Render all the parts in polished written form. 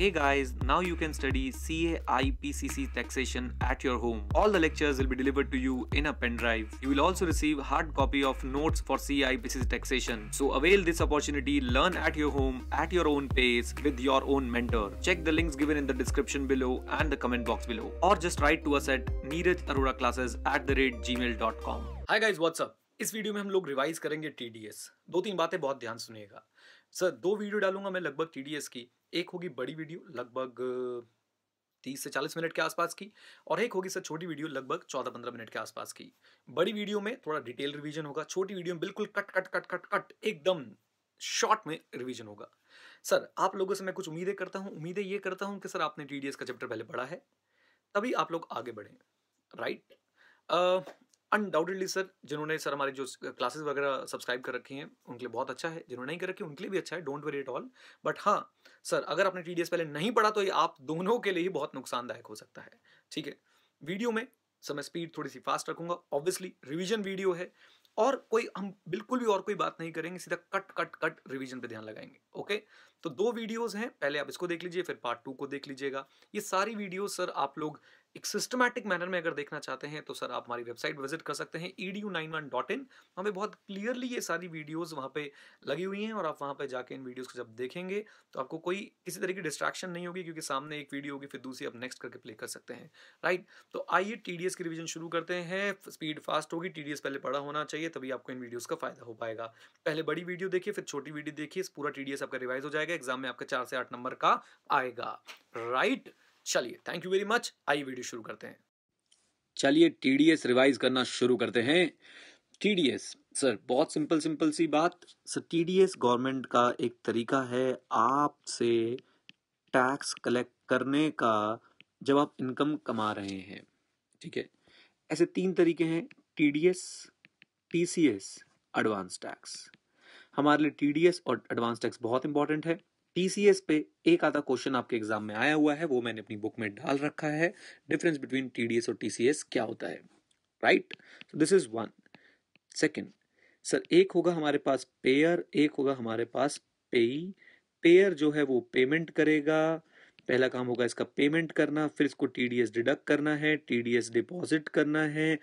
Hey guys, now you can study CA IPCC taxation at your home. All the lectures will be delivered to you in a pen drive. You will also receive hard copy of notes for CA IPCC taxation. So avail this opportunity, learn at your home at your own pace with your own mentor. Check the links given in the description below and the comment box below, or just write to us at neerajaroraclasses@gmail.com. Hi guys, what's up? इस video में हम लोग revise करेंगे TDS. दो तीन बातें बहुत ध्यान सुनिएगा सर। दो वीडियो डालूंगा मैं लगभग टीडीएस की। एक होगी बड़ी वीडियो लगभग 30 से 40 मिनट के आसपास की, और एक होगी सर छोटी वीडियो लगभग 14-15 मिनट के आसपास की। बड़ी वीडियो में थोड़ा डिटेल रिवीजन होगा, छोटी वीडियो में बिल्कुल cut cut cut cut cut एकदम शॉर्ट में रिवीजन होगा। सर आप लोगों से मैं कुछ उम्मीदें करता हूँ, उम्मीदें ये करता हूँ कि सर आपने टीडीएस का चैप्टर पहले पढ़ा है, तभी आप लोग आगे बढ़ें, राइट। अनडाउटेडली सर जिन्होंने सर हमारी जो क्लासेस वगैरह सब्सक्राइब कर रखी हैं उनके लिए बहुत अच्छा है, जिन्होंने नहीं कर रखी उनके लिए भी अच्छा है, don't worry at all. But हाँ सर, अगर आपने टीडीएस पहले नहीं पढ़ा तो ये आप दोनों के लिए ही बहुत नुकसानदायक हो सकता है, ठीक है। वीडियो में सर मैं स्पीड थोड़ी सी फास्ट रखूंगा, ऑब्वियसली रिवीजन वीडियो है, और कोई हम बिल्कुल भी और कोई बात नहीं करेंगे, सीधा कट कट कट रिवीजन पे ध्यान लगाएंगे, ओके। तो दो वीडियोस हैं, पहले आप इसको देख लीजिए, फिर पार्ट 2 को देख लीजिएगा। ये सारी वीडियोस सर आप लोग एक सिस्टमैटिक मैनर में अगर देखना चाहते हैं तो सर आप हमारी वेबसाइट विजिट कर सकते हैं edu91.in। वहाँ पे बहुत क्लियरली ये सारी वीडियोस वहाँ पे लगी हुई हैं, और आप वहाँ पे जाके इन वीडियोस को जब देखेंगे तो आपको कोई किसी तरह की डिस्ट्रैक्शन नहीं होगी, क्योंकि सामने एक वीडियो होगी फिर दूसरी आप नेक्स्ट करके प्ले कर सकते हैं, राइट। तो आइए टीडीएस की रिवीजन शुरू करते हैं। स्पीड फास्ट होगी, टीडीएस पहले पढ़ा होना चाहिए, तभी आपको इन वीडियोस का फायदा हो पाएगा। पहले बड़ी वीडियो देखिए, फिर छोटी वीडियो देखिए, पूरा टीडीएस आपका रिवाइज हो जाएगा, एग्जाम में आपका 4 से 8 नंबर का आएगा, राइट। चलिए थैंक यू वेरी मच, आइए वीडियो शुरू करते हैं। चलिए टीडीएस रिवाइज करना शुरू करते हैं। टीडीएस सर बहुत सिंपल सी बात सर, टीडीएस गवर्नमेंट का एक तरीका है आपसे टैक्स कलेक्ट करने का जब आप इनकम कमा रहे हैं, ठीक है। ऐसे 3 तरीके हैं, टीडीएस, टीसीएस, एडवांस टैक्स। हमारे लिए टीडीएस और एडवांस टैक्स बहुत इंपॉर्टेंट है। टीसीएस पे एक आधा क्वेश्चन आपके एग्जाम में आया हुआ है, वो मैंने अपनी बुक में डाल रखा है। डिफरेंस बिटवीन टीडीएस और टीसीएस क्या होता है, right. So this is one. Second sir, एक होगा हमारे पास पेयर, एक होगा हमारे पास पेई। पेयर जो है वो पेमेंट करेगा, पहला काम होगा इसका पेमेंट करना, फिर इसको टीडीएस डिडक्ट करना है, टीडीएस डिपॉजिट करना है,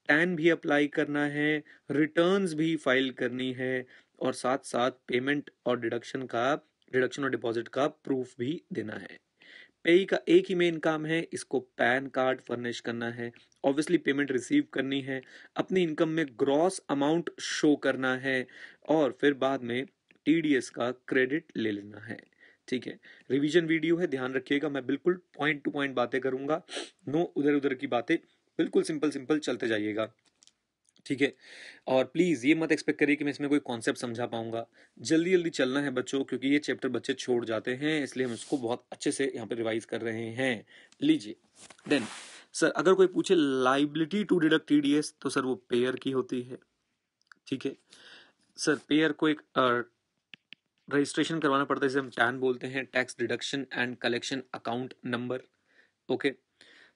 टैन भी अप्लाई करना है, रिटर्न्स भी फाइल करनी है, और साथ साथ पेमेंट और डिडक्शन और डिपॉजिट का प्रूफ भी देना है। पेई का एक ही मेन काम है, इसको पैन कार्ड फर्निश करना है, ऑब्वियसली पेमेंट रिसीव करनी है, अपनी इनकम में ग्रॉस अमाउंट शो करना है, और फिर बाद में टीडीएस का क्रेडिट ले लेना है, ठीक है। रिवीजन वीडियो है, ध्यान रखिएगा, मैं बिल्कुल पॉइंट टू पॉइंट बातें करूंगा, नो उधर उधर की बातें, बिल्कुल सिंपल चलते जाइएगा, ठीक है। और प्लीज ये मत एक्सपेक्ट करिए कि मैं इसमें कोई कॉन्सेप्ट समझा पाऊंगा। जल्दी चलना है बच्चों, क्योंकि ये चैप्टर बच्चे छोड़ जाते हैं, इसलिए हम इसको बहुत अच्छे से यहाँ पे रिवाइज कर रहे हैं। लीजिए देन सर, अगर कोई पूछे लाइबिलिटी टू डिडक्ट टीडीएस, तो सर वो पेयर की होती है, ठीक है। सर पेयर को एक रजिस्ट्रेशन करवाना पड़ता है, जिसे हम टैन बोलते हैं, tax deduction and collection account number, okay.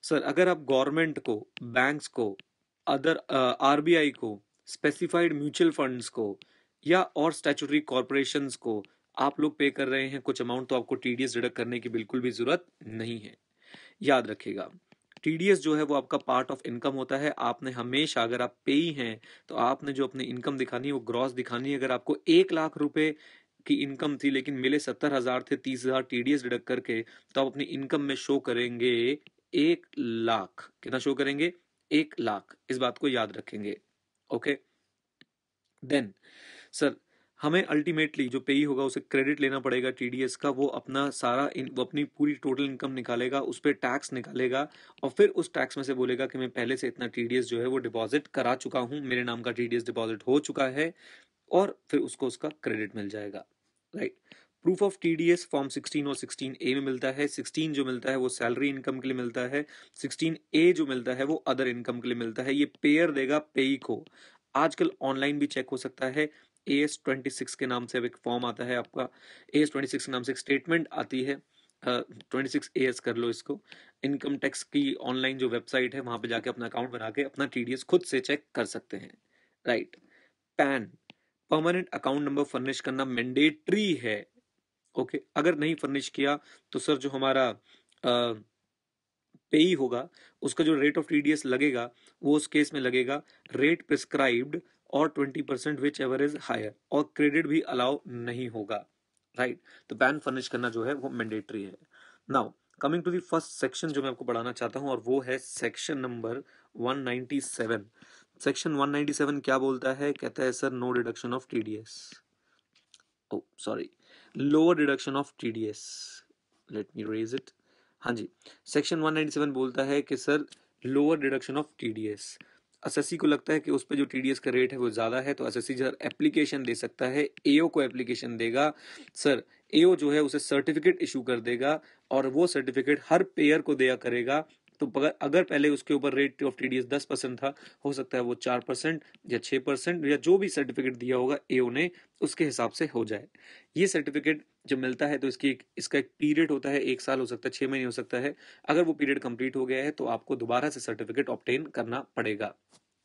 Sir अगर आप गवर्नमेंट को, बैंक्स को, अदर आरबीआई को, स्पेसिफाइड म्यूचुअल फंड्स को, या और स्टैट्यूटरी कॉर्पोरेशंस को आप लोग पे कर रहे हैं कुछ अमाउंट, तो आपको टीडीएस डिडक्ट करने की बिल्कुल भी जरूरत नहीं है। याद रखिएगा, टीडीएस जो है वो आपका पार्ट ऑफ इनकम होता है। आपने हमेशा, अगर आप पेई हैं, तो आपने जो अपनी इनकम दिखानी है वो ग्रॉस दिखानी है। अगर आपको 1 लाख रुपए की इनकम थी लेकिन मिले 70,000 थे, 30,000 टीडीएस डिडक्ट करके, तो आप अपनी इनकम में शो करेंगे 1 लाख। कितना शो करेंगे? 1 लाख। इस बात को याद रखेंगे, ओके। देन सर, हमें अल्टीमेटली जो पेई होगा उसे क्रेडिट लेना पड़ेगा टीडीएस का। वो अपना सारा वो अपनी पूरी टोटल इनकम निकालेगा, उस पर टैक्स निकालेगा, और फिर उस टैक्स में से बोलेगा कि मैं पहले से इतना टीडीएस जो है वो डिपॉजिट करा चुका हूं, मेरे नाम का टीडीएस डिपॉजिट हो चुका है, और फिर उसको उसका क्रेडिट मिल जाएगा, right. Proof of TDS form 16 और 16A में मिलता है। 16 जो मिलता है वो सैलरी इनकम के लिए मिलता है, 16A जो मिलता है वो अदर इनकम के लिए मिलता है। ये पेयर देगा पेई को। आजकल ऑनलाइन भी चेक हो सकता है, AS26 के नाम से अब एक फॉर्म आता है आपका, AS26 के नाम से एक स्टेटमेंट आती है, 26AS कर लो इसको। इनकम टैक्स की ऑनलाइन जो वेबसाइट है वहां पे जाके अपना अकाउंट बना के अपना टीडीएस खुद से चेक कर सकते हैं, right. Pan, permanent account number furnish करना मैंडेटरी है, ओके, अगर नहीं फर्निश किया तो सर जो हमारा पेई होगा उसका जो रेट ऑफ टीडीएस लगेगा वो उस केस में लगेगा रेट प्रिस्क्राइब्ड और 20% विच एवर इज हायर, और क्रेडिट भी अलाउ नहीं होगा, राइट। तो पैन फर्निश करना जो है वो मैंडेटरी है। Now coming to the first section जो मैं आपको पढ़ाना चाहता हूं, और वो है सेक्शन नंबर 197। सेक्शन 197 क्या बोलता है? कहता है sir no deduction of TDS, oh sorry, lower deduction of TDS, let me raise it. हाँ जी, सेक्शन 197 बोलता है कि sir lower deduction of TDS, SSC को लगता है कि उस पे जो टीडीएस का रेट है वो ज्यादा है, तो एसएससी जब एप्लीकेशन दे सकता है, एओ को एप्लीकेशन देगा, सर एओ जो है उसे सर्टिफिकेट इशू कर देगा, और वो सर्टिफिकेट हर पेयर को दिया करेगा। तो अगर पहले उसके ऊपर रेट ऑफ टीडीएस 10% था, हो सकता है वो 4% या 6% या जो भी सर्टिफिकेट दिया होगा एओ ने उसके हिसाब से हो जाए। ये सर्टिफिकेट जब मिलता है तो इसका एक पीरियड होता है, 1 साल हो सकता है, 6 महीने हो सकता है। अगर वो पीरियड कंप्लीट हो गया है तो आपको दोबारा से सर्टिफिकेट ऑब्टेन करना पड़ेगा,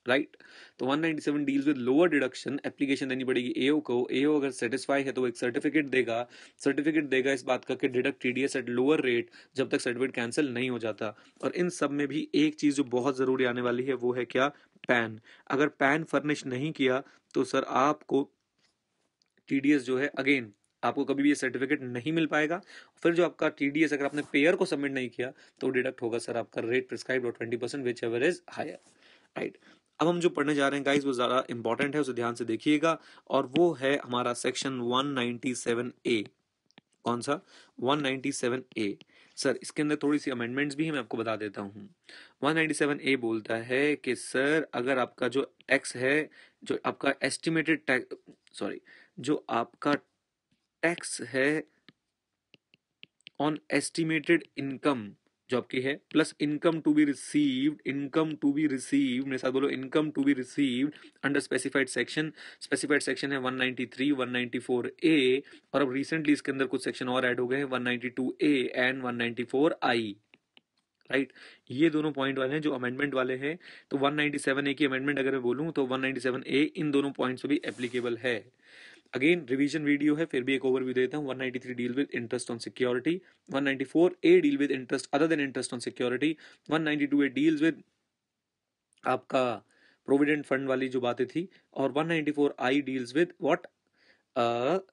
राइट। तो 197 deals with lower deduction, application देनी पड़ेगी एओ को, एओ अगर सेटिस्फाई है तो वो एक सर्टिफिकेट देगा इस बात का कि deduct TDS at lower rate, जब तक सर्टिफिकेट कैंसिल नहीं हो जाता। और इन सब में भी एक चीज जो बहुत जरूरी आने वाली है वो है क्या? पैन। अगर पैन फर्निश नहीं किया तो सर आपको टीडीएस जो है अगेन आपको कभी भी ये सर्टिफिकेट नहीं मिल पाएगा। फिर जो आपका टीडीएस अगर आपने पेयर को सबमिट नहीं किया तो डिडक्ट होगा सर आपका रेट प्रिस्क्राइब्ड और 20% whichever is higher, right. अब हम जो पढ़ने जा रहे हैं गाइस वो ज्यादा इंपॉर्टेंट है, उसे ध्यान से देखिएगा, और वो है हमारा सेक्शन 197A। कौन सा? 197A। सर इसके अंदर थोड़ी सी अमेंडमेंट्स भी है, मैं आपको बता देता हूँ। 197A बोलता है कि सर अगर आपका जो टैक्स है, जो आपका एस्टिमेटेड टैक्स, सॉरी, जो आपका टैक्स है ऑन एस्टिमेटेड इनकम जो आपकी है, plus income to be received मेरे साथ बोलो, income to be received under specified section है 193, 194A, और अब रिसेंटली इसके अंदर कुछ सेक्शन और ऐड हो गए हैं, 192A एंड 194I, राइट। ये दोनों पॉइंट वाले हैं जो अमेंडमेंट वाले हैं। तो 197A की अमेंडमेंट अगर मैं बोलूं तो 197A इन दोनों पॉइंट्स पे भी एप्लीकेबल है। अगेन रिवीजन वीडियो है, फिर भी एक ओवरव्यू देता हूँ। 193 deal with interest on security, 194A deal with interest other than interest on security, 192A deals with आपका प्रोविडेंट फंड वाली जो बातें थी, और 194I deals with what?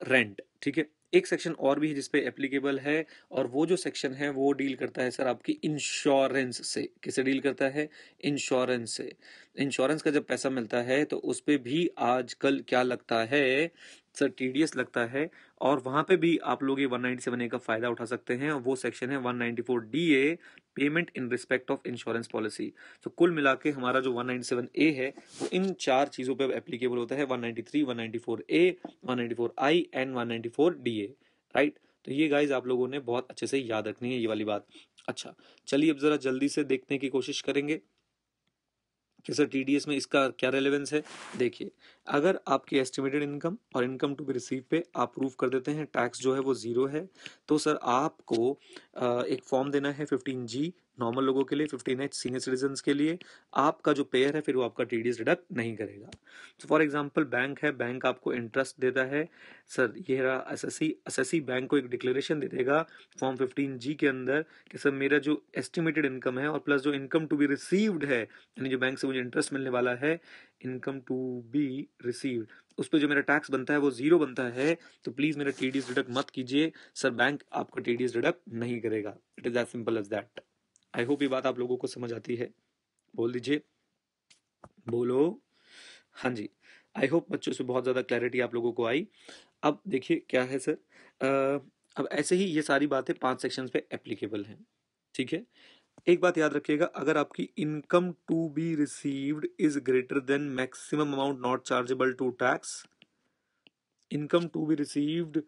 Rent, ठीक है। एक सेक्शन और भी है जिसपे एप्लीकेबल है, और वो जो सेक्शन है वो डील करता है सर आपकी इंश्योरेंस से। किसे डील करता है? इंश्योरेंस से। इंश्योरेंस का जब पैसा मिलता है तो उस पे भी आजकल क्या लगता है सर? टीडीएस लगता है, और वहां पे भी आप लोग ये 197A का फायदा उठा सकते हैं, और वो सेक्शन है 194DA, payment in respect of insurance policy. तो कुल मिला के हमारा जो 197A है वो इन चार चीजों पे एप्लीकेबल होता है, 193, 194A, 194I and 194DA, right. तो ये गाइज आप लोगों ने बहुत अच्छे से याद रखनी है ये वाली बात। अच्छा, चलिए अब जरा जल्दी से देखने की कोशिश करेंगे कि सर टीडीएस में इसका क्या रेलेवेंस है। देखिए, अगर आपकी एस्टिमेटेड इनकम और इनकम टू बी रिसीव पे आप प्रूव कर देते हैं टैक्स जो है वो 0 है, तो सर आपको एक फॉर्म देना है 15G नॉर्मल लोगों के लिए, 15H सीनियर सिटीजन के लिए। आपका जो पेयर है फिर वो आपका टीडीएस डिडक्ट नहीं करेगा। तो फॉर एग्जाम्पल बैंक है, बैंक आपको इंटरेस्ट देता है, सर ये रहा एसएससी, एसएससी बैंक को एक डिक्लेरेशन दे देगा फॉर्म 15G के अंदर कि सर मेरा जो एस्टिमेटेड इनकम है और प्लस जो इनकम टू बी रिसीव्ड है, यानी जो बैंक से मुझे इंटरेस्ट मिलने वाला है, इनकम टू बी रिसीव्ड, उस पर जो मेरा टैक्स बनता है वो 0 बनता है, तो प्लीज मेरा टीडीएस डिडक्ट मत कीजिए, सर बैंक आपका टीडीएस डिडक्ट नहीं करेगा। It is as simple as that. I hope ये बात आप लोगों को समझ आती है। बोल दीजिए, बोलो हाँ जी। आई होप बच्चों से बहुत ज्यादा क्लैरिटी आप लोगों को आई। अब देखिए क्या है सर, अब ऐसे ही ये सारी बातें 5 सेक्शंस पे एप्लीकेबल हैं, ठीक है। एक बात याद रखिएगा, अगर आपकी income to be received is greater than maximum amount not chargeable to tax, income to be received,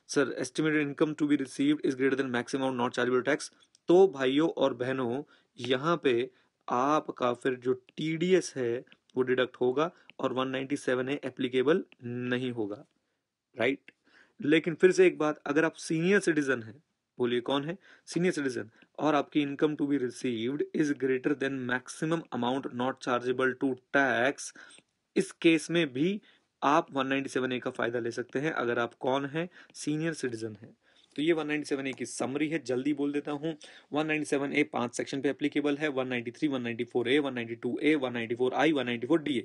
sir estimated income to be received is greater than maximum amount not chargeable tax, तो भाइयों और बहनों यहाँ पे आपका फिर जो TDS है वो डिडक्ट होगा और 197A एप्लीकेबल नहीं होगा, राइट। लेकिन फिर से एक बात, अगर आप सीनियर सिटीजन हैं, बोलिए कौन है? सीनियर सिटीजन, और आपकी income to be received is greater than maximum amount not chargeable to tax, इस केस में भी आप 197A का फायदा ले सकते हैं, अगर आप कौन है? सीनियर सिटीजन है। तो ये 197A की समरी है, जल्दी बोल देता हूँ। 197A 5 सेक्शन पे एप्लीकेबल है, 193, 194A, 192A, 194I, 194DA।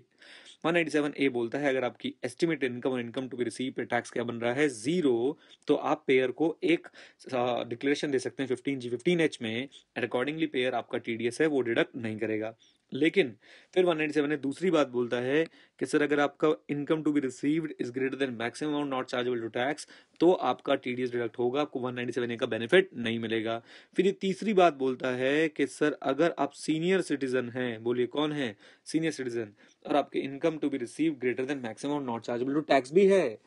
197A बोलता है अगर आपकी एस्टिमेटेड इनकम और इनकम टू बी रिसीव पे टैक्स क्या बन रहा है, 0, तो आप पेयर को एक डिक्लेरेशन दे सकते हैं 15G 15H में, एंड अकॉर्डिंगली पेयर आपका टीडीएस है वो डिडक्ट नहीं करेगा। लेकिन फिर 197 ने दूसरी बात बोलता है कि सर अगर आपका income to be received is greater than maximum amount not chargeable to tax, तो आपका टीडीएस डिडक्ट होगा, आपको 197A का बेनिफिट नहीं मिलेगा। फिर ये तीसरी बात बोलता है कि सर अगर आप सीनियर सिटीजन हैं, बोलिए कौन है, सीनियर सिटीजन, और आपके income to be receive greater than maximum amount not chargeable to tax भी है,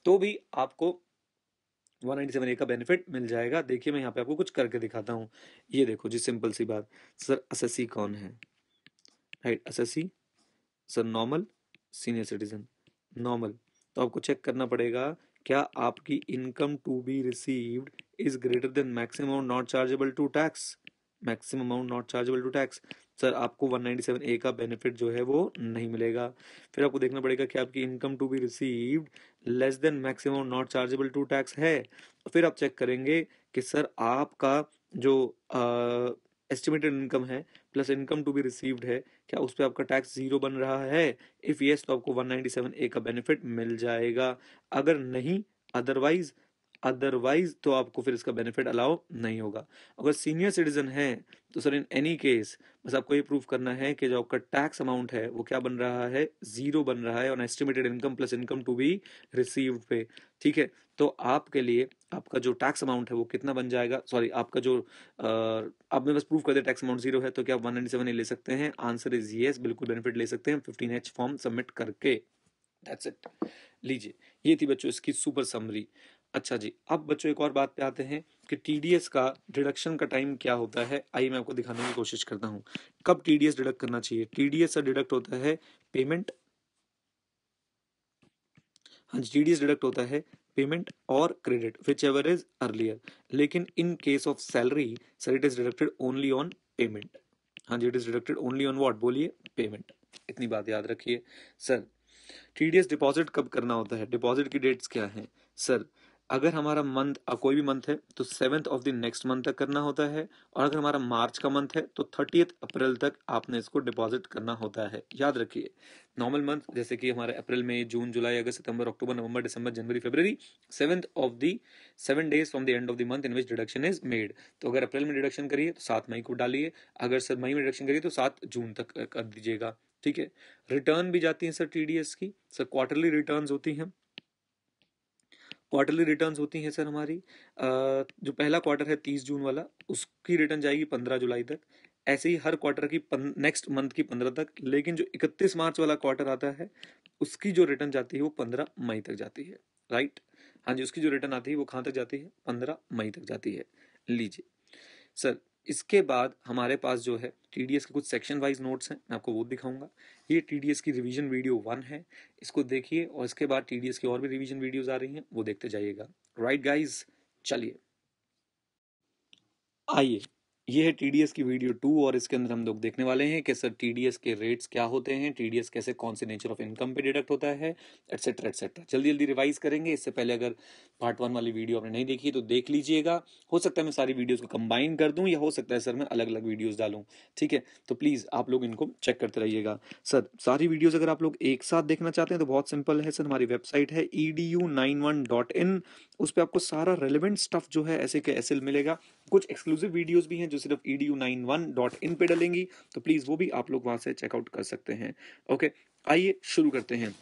तो भी आपको 197A का बेनिफिट मिल जाएगा। देखिए मैं यहाँ पे आपको कुछ करके दिखाता हूँ। ये देखो जी, सिंपल सी बात, सर एसएससी कौन है, right, SSC sir normal, senior citizen, normal. तो आपको चेक करना पड़ेगा क्या आपकी income to be received is greater than maximum amount not chargeable to tax, maximum amount not chargeable to tax. Sir आपको 197A का बेनिफिट जो है वो नहीं मिलेगा। फिर आपको देखना पड़ेगा कि आपकी income to be received less than maximum not chargeable to tax है। फिर आप चेक करेंगे कि सर आपका जो एस्टिमेटेड इनकम है plus income to be received है, क्या उस पर आपका टैक्स 0 बन रहा है। इफ यस तो आपको 197A का बेनिफिट मिल जाएगा, अगर नहीं अदरवाइज तो आपको फिर इसका बेनिफिट अलाउ नहीं होगा। अगर सीनियर सिटीजन है तो सर इन एनी केस बस आपको ये प्रूव करना है कि जो आपका टैक्स अमाउंट है वो क्या बन रहा है, 0 बन रहा है on estimated income plus income to be received पे। ठीक है, तो आपके लिए आपका जो टैक्स अमाउंट है वो कितना बन जाएगा, सॉरी आपका जो आपने बस प्रूव कर दिया टैक्स अमाउंट 0 है, तो क्या आप 197A ले सकते हैं? आंसर इज यस, बिल्कुल बेनिफिट ले सकते हैं 15H फॉर्म सबमिट करके। That's it. लीजिए, ये थी बच्चों इसकी सुपर समरी। अच्छा जी, अब बच्चों एक और बात पे आते हैं कि टीडीएस का डिडक्शन का टाइम क्या होता है। आइए मैं आपको दिखाने की कोशिश करता हूँ कब टीडीएस डिडक्ट करना चाहिए। टीडीएस से डिडक्ट होता है पेमेंट, हाँ जी, टीडीएस डिडक्ट होता है payment or credit whichever is earlier, लेकिन in case of salary sir it is deducted only on payment. हाँ जी, it is deducted only on what, बोलिए, पेमेंट। इतनी बात याद रखिए। सर टीडीएस डिपॉजिट कब करना होता है, डिपॉजिट की डेट्स क्या हैं? सर अगर हमारा मंथ कोई भी मंथ है तो 7th of the next month तक करना होता है, और अगर हमारा मार्च का मंथ है तो 30th अप्रैल तक आपने इसको डिपॉजिट करना होता है। याद रखिए, नॉर्मल मंथ जैसे कि हमारे अप्रैल मई जून जुलाई अगस्त सितंबर अक्टूबर नवंबर दिसंबर जनवरी फरवरी, 7th of the 7 days from the end of the month in which deduction is made. तो अगर अप्रैल में डिडक्शन करिए तो 7 मई को डालिए, अगर सर मई में डिडक्शन करिए तो 7 जून तक कर दीजिएगा। ठीक है, रिटर्न भी जाती है सर टीडीएस की, सर क्वार्टरली रिटर्न्स होती हैं, क्वार्टरली रिटर्न्स होती हैं सर हमारी। जो पहला क्वार्टर है 30 जून वाला, उसकी रिटर्न जाएगी 15 जुलाई तक। ऐसे ही हर क्वार्टर की नेक्स्ट मंथ की 15 तक, लेकिन जो 31 मार्च वाला क्वार्टर आता है उसकी जो रिटर्न जाती है वो 15 मई तक जाती है, राइट। हाँ जी, उसकी जो रिटर्न आती है वो कहाँ तक जाती है, 15 मई तक जाती है। लीजिए सर, इसके बाद हमारे पास जो है टीडीएस के कुछ सेक्शन वाइज नोट्स हैं, मैं आपको वो दिखाऊंगा। ये टीडीएस की रिवीजन वीडियो 1 है, इसको देखिए, और इसके बाद टीडीएस की और भी रिवीजन वीडियोस आ रही हैं, वो देखते जाइएगा। राइट गाइज, चलिए आइए, ये है टीडीएस की वीडियो 2, और इसके अंदर हम लोग देखने वाले हैं कि सर टीडीएस के रेट्स क्या होते हैं, टीडीएस कैसे कौन से नेचर ऑफ इनकम पे डिडक्ट होता है, एटसेट्रा एटसेट्रा। जल्दी जल्दी रिवाइज करेंगे। इससे पहले अगर पार्ट 1 वाली वीडियो आपने नहीं देखी तो देख लीजिएगा। हो सकता है मैं सारी वीडियोस को कंबाइन कर दूं, या हो सकता है सर मैं अलग अलग वीडियोस डालूं। ठीक है, तो प्लीज आप लोग इनको चेक करते रहिएगा। सर सारी वीडियोस अगर आप लोग एक साथ देखना चाहते हैं तो बहुत सिंपल है सर, हमारी वेबसाइट है edu91.in, उस पर आपको सारा रेलिवेंट स्टफ जो है ऐसे के ऐसे मिलेगा। कुछ एक्सक्लूसिव वीडियोस भी हैं जो सिर्फ edu91.in पे डलेंगी, तो प्लीज वो भी आप लोग वहां से चेकआउट कर सकते हैं। ओके, आइए शुरू करते हैं।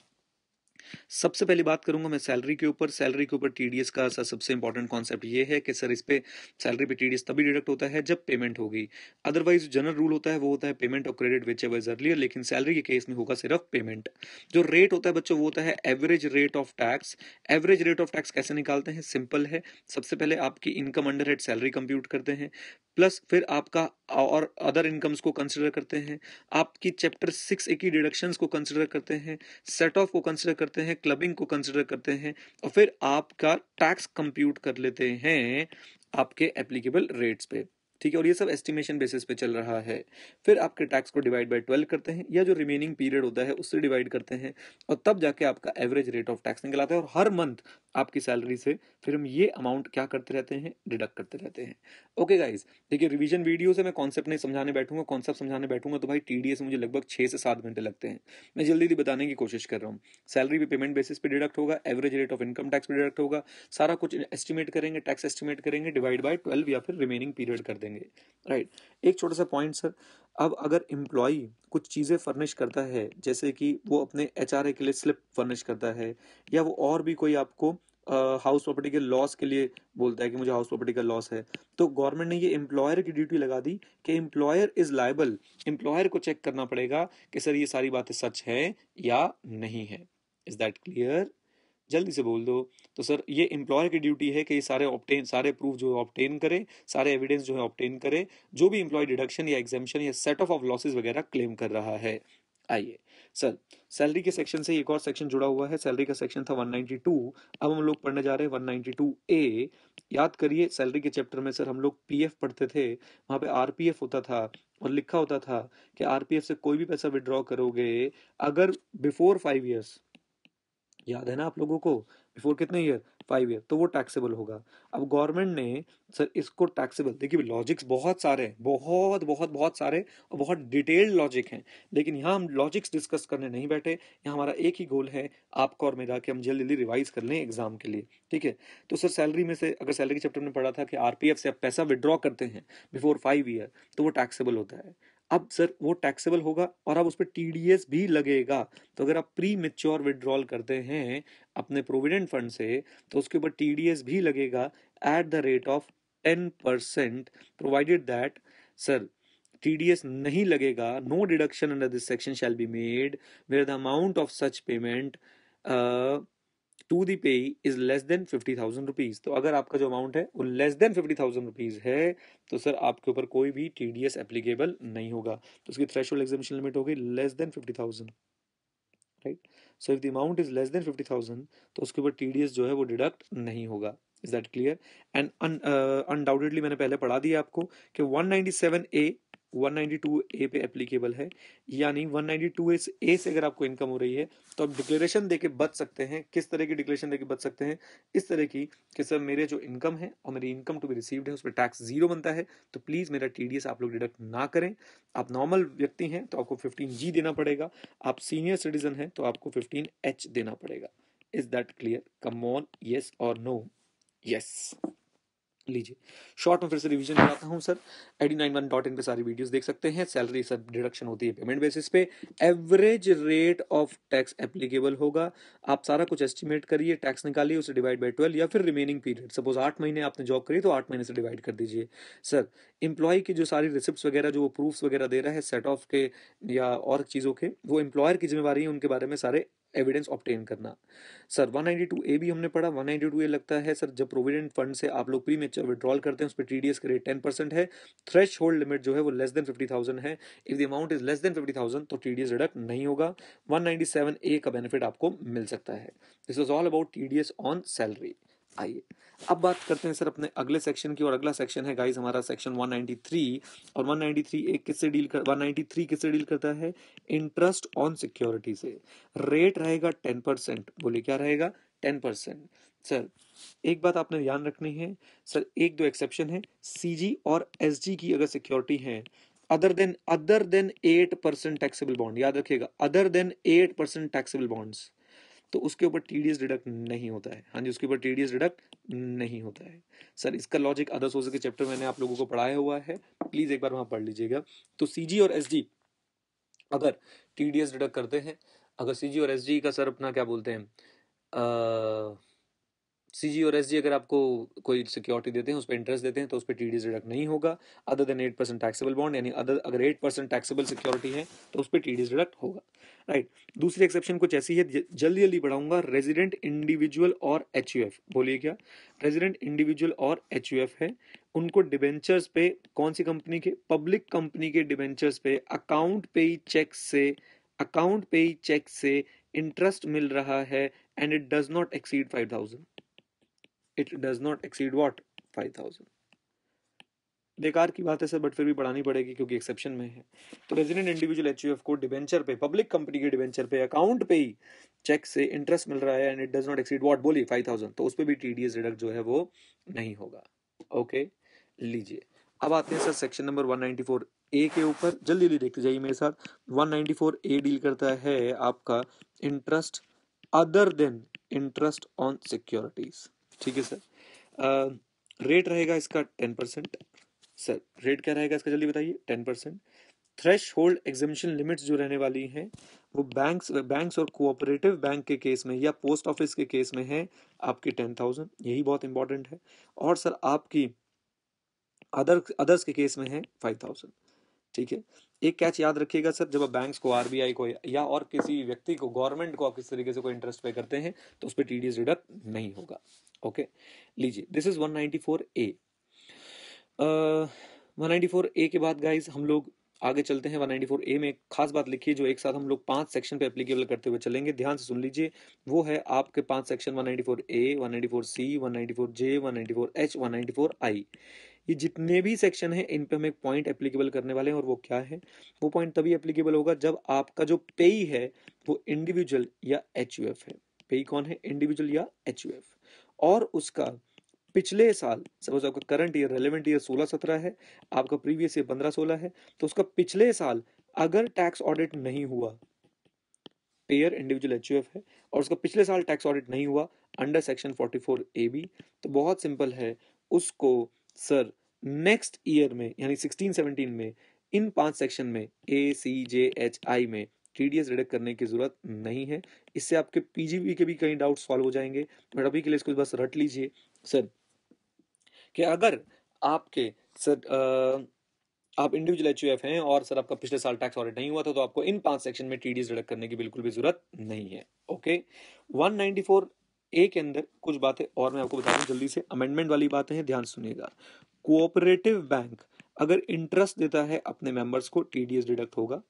सबसे पहली बात करूंगा मैं सैलरी के ऊपर। सैलरी के ऊपर टीडीएस का सर सबसे इंपॉर्टेंट कॉन्सेप्ट ये है कि सर इस पे सैलरी पे टीडीएस तभी डिडक्ट होता है जब पेमेंट होगी। अदरवाइज जनरल रूल होता है वो होता है payment or credit whichever is earlier, लेकिन सैलरी के केस में होगा सिर्फ पेमेंट। जो रेट होता है बच्चों वो होता है average rate of tax. Average rate of tax कैसे निकालते हैं, सिंपल है, सबसे पहले आपकी income under head salary compute करते हैं, प्लस फिर आपका और अदर इनकम्स को कंसिडर करते हैं, आपकी चैप्टर 6A की डिडक्शंस को कंसिडर करते हैं, सेट ऑफ को कंसिडर करते हैं, क्लबिंग को कंसिडर करते हैं, और फिर आपका टैक्स कंप्यूट कर लेते हैं आपके एप्लीकेबल रेट्स पे। ठीक है, और ये सब एस्टिमेशन बेसिस पे चल रहा है। फिर आपके टैक्स को डिवाइड बाय 12 करते हैं, या जो रिमेनिंग पीरियड होता है उससे डिवाइड करते हैं, और तब जाके आपका एवरेज रेट ऑफ टैक्स निकल आता है। और हर मंथ आपकी सैलरी से, फिर हम ये अमाउंट क्या करते रहते हैं, डिडक्ट करते रहते हैं। ओके गाइस, देखिए रिवीजन वीडियो से मैं कॉन्सेप्ट नहीं समझाने बैठूंगा, कॉन्सेप्ट समझाने बैठूंगा तो भाई टीडीएस मुझे लगभग 6 से 7 घंटे लगते हैं। मैं जल्दी जल्दी बताने की कोशिश कर रहा हूँ। सैलरी भी पेमेंट बेसिस पे डिडक्ट होगा, average rate of income tax पे डिडक्ट होगा, सारा कुछ एस्टिमेट करेंगे, टैक्स एस्टिमेट करेंगे, डिवाइड बाय 12 या फिर रिमेनिंग पीरियड कर देंगे, राइट। एक छोटा सा पॉइंट सर, अब अगर एम्प्लॉय कुछ चीज़ें फर्निश करता है, जैसे कि वो अपने एचआरए के लिए स्लिप फर्निश करता है, या वो और भी कोई आपको हाउस प्रॉपर्टी के लॉस के लिए बोलता है कि मुझे हाउस प्रॉपर्टी का लॉस है, तो गवर्नमेंट ने ये एम्प्लॉयर की ड्यूटी लगा दी कि एम्प्लॉयर इज लायबल, एम्प्लॉयर को चेक करना पड़ेगा कि सर ये सारी बातें सच है या नहीं है। Is that clear? जल्दी से बोल दो। तो सर ये एम्प्लॉयर की ड्यूटी है कि ये सारे प्रूफ जो है ऑब्टेन करे, सारे एविडेंस जो है ऑब्टेन करे, जो भी एम्प्लॉय डिडक्शन या एग्जेम्पशन या सेट ऑफ लॉसेस वगैरह क्लेम कर रहा है। आइए सर, सैलरी के सेक्शन से एक और सेक्शन जुड़ा हुआ है, सैलरी का सेक्शन था 192, अब हम लोग पढ़ने जा रहे हैं 192A। याद करिए सैलरी के चैप्टर में सर हम लोग पीएफ पढ़ते थे, वहां पे आरपीएफ होता था और लिखा होता था कि आरपीएफ से कोई भी पैसा विड्रॉ करोगे अगर बिफोर 5 ईयर्स, याद है ना आप लोगों को, बिफोर कितने ईयर, 5 ईयर, तो वो टैक्सेबल होगा। अब गवर्नमेंट ने सर इसको टैक्सेबल, देखिए लॉजिक्स बहुत सारे हैं, बहुत बहुत बहुत सारे और बहुत डिटेल्ड लॉजिक हैं, लेकिन यहाँ हम लॉजिक्स डिस्कस करने नहीं बैठे, यहाँ हमारा एक ही गोल है आपका और मेरा कि हम जल्दी जल्दी रिवाइज कर लें एग्जाम के लिए, ठीक है। तो सर सैलरी में से अगर सैलरी के चैप्टर में पढ़ा था कि आरपीएफ से आप पैसा विड्रॉ करते हैं बिफोर 5 ईयर तो वो टैक्सेबल होता है। अब सर वो टैक्सेबल होगा और अब उस पर टीडीएस भी लगेगा। तो अगर आप प्री मेच्योर विड्रॉल करते हैं अपने प्रोविडेंट फंड से तो उसके ऊपर टीडीएस भी लगेगा at the rate of 10%, provided that sir TDS नहीं लगेगा, no deduction under this section shall be made where the amount of such payment to the payee is less then 50,000 rupees. तो अगर आपका जो अमाउंट है वो लेस देन 50,000 रुपीज है तो सर आपके ऊपर कोई भी टीडीएस एप्लीकेबल नहीं होगा। तो उसकी थ्रेशोल्ड एग्जेम्पशन लिमिट होगी less than 50,000, right. So if the amount is less then 50,000 तो उसके ऊपर टीडीएस जो है वो डिडक्ट नहीं होगा। Is that clear? And undoubtedly मैंने पहले पढ़ा दिया आपको कि 197A 192A पे एप्लीकेबल है, यानी 192A से अगर आपको इनकम हो रही है तो आप डिक्लेरेशन देके बच सकते हैं। किस तरह की डिक्लेरेशन देके बच सकते हैं? इस तरह की कि सर मेरे जो इनकम है और मेरी इनकम टू बी रिसीव्ड है उस पर टैक्स 0 बनता है, तो प्लीज मेरा टीडीएस आप लोग डिडक्ट ना करें। आप नॉर्मल व्यक्ति हैं तो आपको 15G देना पड़ेगा, आप सीनियर सिटीजन हैं तो आपको 15H देना पड़ेगा। Is that clear? Come on, yes और नो? यस। लीजिए शॉर्ट में फिर से रिवीजन कराता हूं सर, ID91.in पे सारी वीडियोस देख सकते हैं। सैलरी सब डिडक्शन होती है पेमेंट बेसिस पे, average rate of tax applicable होगा। आप सारा कुछ एस्टिमेट करिए, टैक्स निकालिए, उसे डिवाइड बाय 12 या फिर रिमेनिंग पीरियड, सपोज 8 महीने आपने जॉब करी तो 8 महीने से डिवाइड कर दीजिए। सर एम्प्लॉय की जो सारी रिसिप्ट वगैरह जो वो प्रूफ्स वगैरह दे रहा है सेट ऑफ के या और चीज़ों के, वो एम्प्लॉयर की जिम्मेवारी है उनके बारे में सारे एविडेंस ऑब्टेन करना। सर 192A भी हमने पढ़ा, 192A लगता है सर जब प्रोविडेंट फंड से आप लोग प्री मेच्योर विड्रॉल करते हैं उस पर टीडीएस का रेट 10% है, थ्रेश होल्ड लिमिट जो है वो लेस देन 50,000 है। If the amount is less then 50,000 तो टीडीएस डिडक्ट नहीं होगा। 197A का बेनिफिट आपको मिल सकता है। This was all about TDS on salary. आइए अब बात करते हैं सर अपने अगले सेक्शन की, और अगला सेक्शन है गाइस हमारा सेक्शन 193। और 193 एक किससे डील कर 193 किससे डील करता है? इंटरेस्ट ऑन सिक्योरिटी से। रेट रहेगा 10%, बोले क्या रहेगा? 10%। सर एक बात आपने ध्यान रखनी है सर, एक दो एक्सेप्शन है, सीजी और एसजी की अगर सिक्योरिटी है अदर देन 8% टैक्सेबल बॉन्ड, याद रखिएगा अदर देन 8% टैक्सेबल बॉन्ड्स, तो उसके ऊपर टीडीएस डिडक्ट नहीं होता है। हाँ जी, उसके ऊपर टीडीएस डिडक्ट नहीं होता है। सर इसका लॉजिक अदर सोर्सेज के चैप्टर मैंने आप लोगों को पढ़ाया हुआ है, प्लीज एक बार वहां पढ़ लीजिएगा। तो सीजी और एसजी अगर टीडीएस डिडक्ट करते हैं, अगर सीजी और एसजी का सर अपना क्या बोलते हैं, सीजी और एसजी अगर आपको कोई सिक्योरिटी देते हैं उस पर इंटरेस्ट देते हैं तो उस पर टीडीएस डिडक्ट नहीं होगा। अदर देन 8% टैक्सेबल बॉन्ड, यानी अगर 8% टैक्सेबल सिक्योरिटी है तो उस पर टीडीएस डिडक्ट होगा, राइट। दूसरी एक्सेप्शन कुछ ऐसी है, जल्दी जल्दी पढ़ाऊंगा, रेजिडेंट इंडिविजुअल और एचयूएफ, बोलिए क्या? रेजिडेंट इंडिविजुअल और एचयूएफ है, उनको डिबेंचर्स पे कौन सी कंपनी के? पब्लिक कंपनी के डिबेंचर्स पे अकाउंट पे चेक से इंटरेस्ट मिल रहा है and it does not exceed 5,000। It does not exceed what? 5,000. बेकार की बात है सर, बट फिर भी बढ़ानी पड़ेगी क्योंकि एक्सेप्शन में है। तो रेजिडेंट इंडिविजुअल एचयूएफ को डिबेंचर पे, पब्लिक कंपनी के डिबेंचर पे अकाउंट पे ही चेक से इंटरेस्ट मिल रहा है and it does not exceed what बोलिए 5000, तो उस पर भी टीडीएस डिडक्ट जो है वो नहीं होगा। ओके, लीजिए अब आते हैं सर सेक्शन नंबर 194 ए के ऊपर। जल्दी जल्दी देखते जाइए मेरे साथ। 194 ए डील करता है आपका interest other than interest on securities. ठीक है सर, रेट रहेगा इसका 10%। सर रेट क्या रहेगा इसका जल्दी बताइए। 10%। थ्रेश होल्ड एग्जामिशन लिमिट्स जो रहने वाली हैं वो बैंक्स और कोऑपरेटिव बैंक के केस में या पोस्ट ऑफिस के केस में है आपकी 10,000, यही बहुत इंपॉर्टेंट है। और सर आपकी अदर्स के केस में है 5,000। ठीक है, एक कैच याद रखिएगा सर, जब आप बैंक्स को, आरबीआई को या और किसी व्यक्ति को, गवर्नमेंट को आप किस तरीके से कोई इंटरेस्ट पे करते हैं तो उस पर टीडीएस डिडक्ट नहीं होगा। ओके, लीजिए दिस इज 194 ए। 194 ए के बाद गाइज हम लोग आगे चलते हैं। 194 ए में एक खास बात लिखिए जो एक साथ हम लोग 5 सेक्शन पे एप्लीकेबल करते हुए चलेंगे, ध्यान से सुन लीजिए। वो है आपके 5 सेक्शन 194 ए, 194 सी, 194 जे, 194 एच, 194 आई। ये जितने भी सेक्शन है इन पे हम एक पॉइंट एप्लीकेबल करने वाले हैं, और वो क्या है? वो पॉइंट तभी एप्लीकेबल होगा जब आपका जो पेई है वो इंडिविजुअल या एचयूएफ है। पेई कौन है? इंडिविजुअल या एचयूएफ। और उसका पिछले साल, सपोज आपका करंट ईयर, रेलेवेंट ईयर 16-17 है, आपका प्रीवियस ईयर 15-16 है, तो उसका पिछले साल अगर टैक्स ऑडिट नहीं हुआ, पेयर इंडिविजुअल एचयूएफ है और उसका पिछले साल टैक्स ऑडिट नहीं हुआ अंडर सेक्शन 44 ए बी, तो बहुत सिंपल है, उसको सर नेक्स्ट ईयर में यानी 16-17 में इन 5 सेक्शन में ए सी जे एच आई में टीडीएस डिडक्ट करने की जरूरत नहीं है। इससे आपके पीजीबी के भी कई डाउट सॉल्व हो जाएंगे, बट अभी के लिए इसको बस रट लीजिए सर कि अगर आपके सर आप इंडिविजुअल एचयूएफ हैं और सर आपका पिछले साल टैक्स ऑडिट नहीं हुआ था, तो आपको इन 5 सेक्शन में टीडीएस डिडक्ट करने की बिल्कुल भी जरूरत नहीं है। ओके, 194 ए के अंदर कुछ बातें और मैं आपको बता दूं जल्दी से, अमेंडमेंट वाली बातें हैं, ध्यान सुनिएगा। कोऑपरेटिव बैंक अगर इंटरेस्ट देता है अपने मेंबर्स को, टीडीएस डिडक्ट होगा।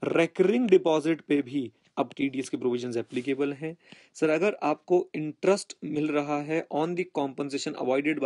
रेकरिंग डिपॉजिट पे भी अब टीडीएस के प्रोविजंस एप्लीकेबल हैं। सर अगर आपको इंटरेस्ट मिल रहा है on the compensation awarded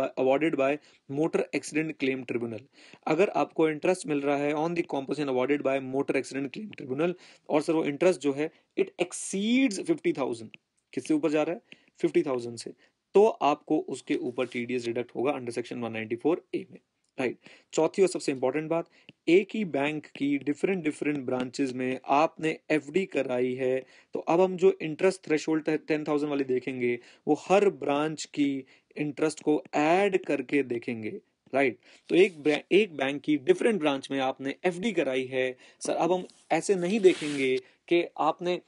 bye motor accident claim tribunal, अगर आपको इंटरेस्ट मिल रहा है on the compensation awarded bye motor accident claim tribunal, और सर वो इंटरेस्ट जो है इट एक्सीड्स 50,000, किससे ऊपर जा रहा है? 50,000 से, तो आपको उसके ऊपर टीडीएस डिडक्ट होगा अंडर सेक्शन 194 ए में। राइट, चौथी और सबसे इंपॉर्टेंट बात, एक ही बैंक की डिफरेंट डिफरेंट ब्रांचेस में आपने एफडी कराई है, तो अब हम जो इंटरेस्ट थ्रेशोल्ड 10,000 वाली देखेंगे वो हर ब्रांच की इंटरेस्ट को ऐड करके देखेंगे। राइट, तो एक बैंक की डिफरेंट ब्रांच में आपने एफडी कराई है सर, अब हम ऐसे नहीं देखेंगे कि आपने